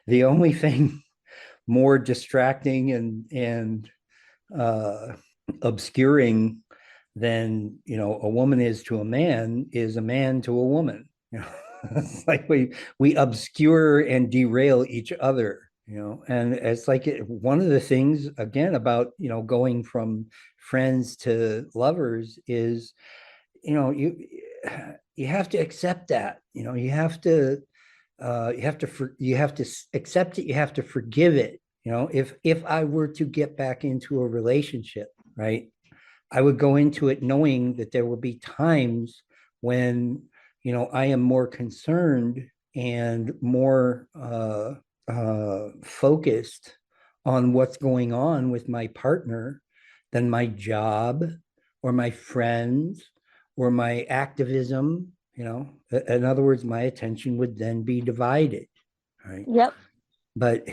the only thing more distracting and obscuring than, a woman is to a man is a man to a woman. It's like we obscure and derail each other. And it's like one of the things again about, going from friends to lovers is, you have to accept that. You have to accept it. You have to forgive it. If I were to get back into a relationship, right, I would go into it knowing that there will be times when, I am more concerned and more focused on what's going on with my partner than my job or my friends or my activism. In other words, my attention would then be divided, right? Yep. But,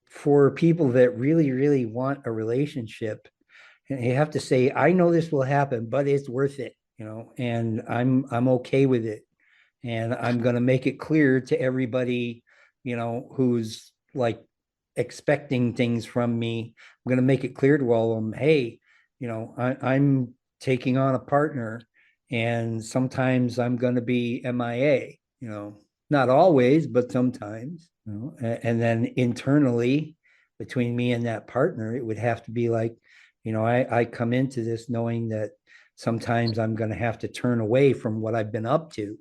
for people that really, really want a relationship, you have to say, I know this will happen, but it's worth it, and I'm okay with it. And I'm going to make it clear to everybody, who's like expecting things from me. I'm going to make it clear to all of them, hey, I'm taking on a partner, and sometimes I'm going to be MIA, not always, but sometimes, and then internally between me and that partner, it would have to be like, I come into this knowing that sometimes I'm going to have to turn away from what I've been up to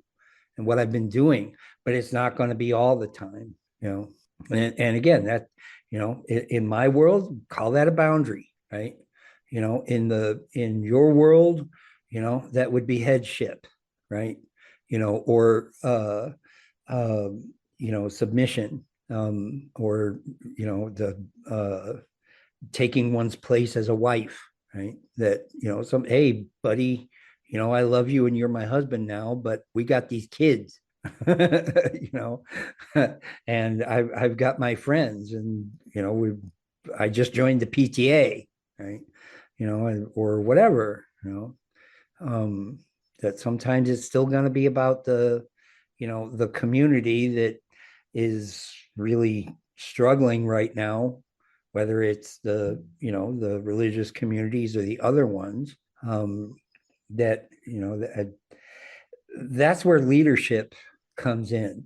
and what I've been doing, but it's not going to be all the time, and again, that, in my world, call that a boundary, right? In your world, that would be headship, right? Or submission, or the taking one's place as a wife, right? That, hey, buddy, I love you and you're my husband now, but we got these kids, and I've got my friends, and, I just joined the PTA, right? Or whatever, that sometimes it's still going to be about the community that is really struggling right now, whether it's the religious communities or the other ones, that's where leadership comes in,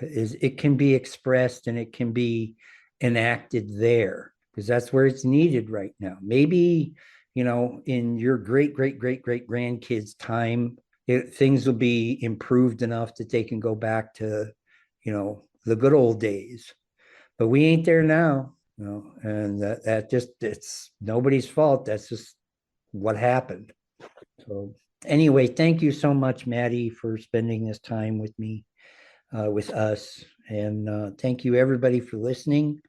is it can be expressed and it can be enacted there, because that's where it's needed right now. Maybe, in your great grandkids' time, things will be improved enough that they can go back to, the good old days. But we ain't there now, and that just, it's nobody's fault. That's just what happened. So anyway, thank you so much, Maddie, for spending this time with me, with us. And thank you, everybody, for listening.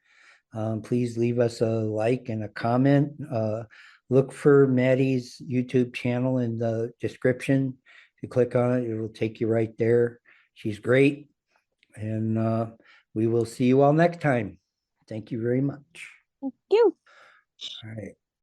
Please leave us a like and a comment. Look for Maddie's YouTube channel in the description. If you click on it, it'll take you right there. She's great. And We will see you all next time. Thank you very much. Thank you. All right.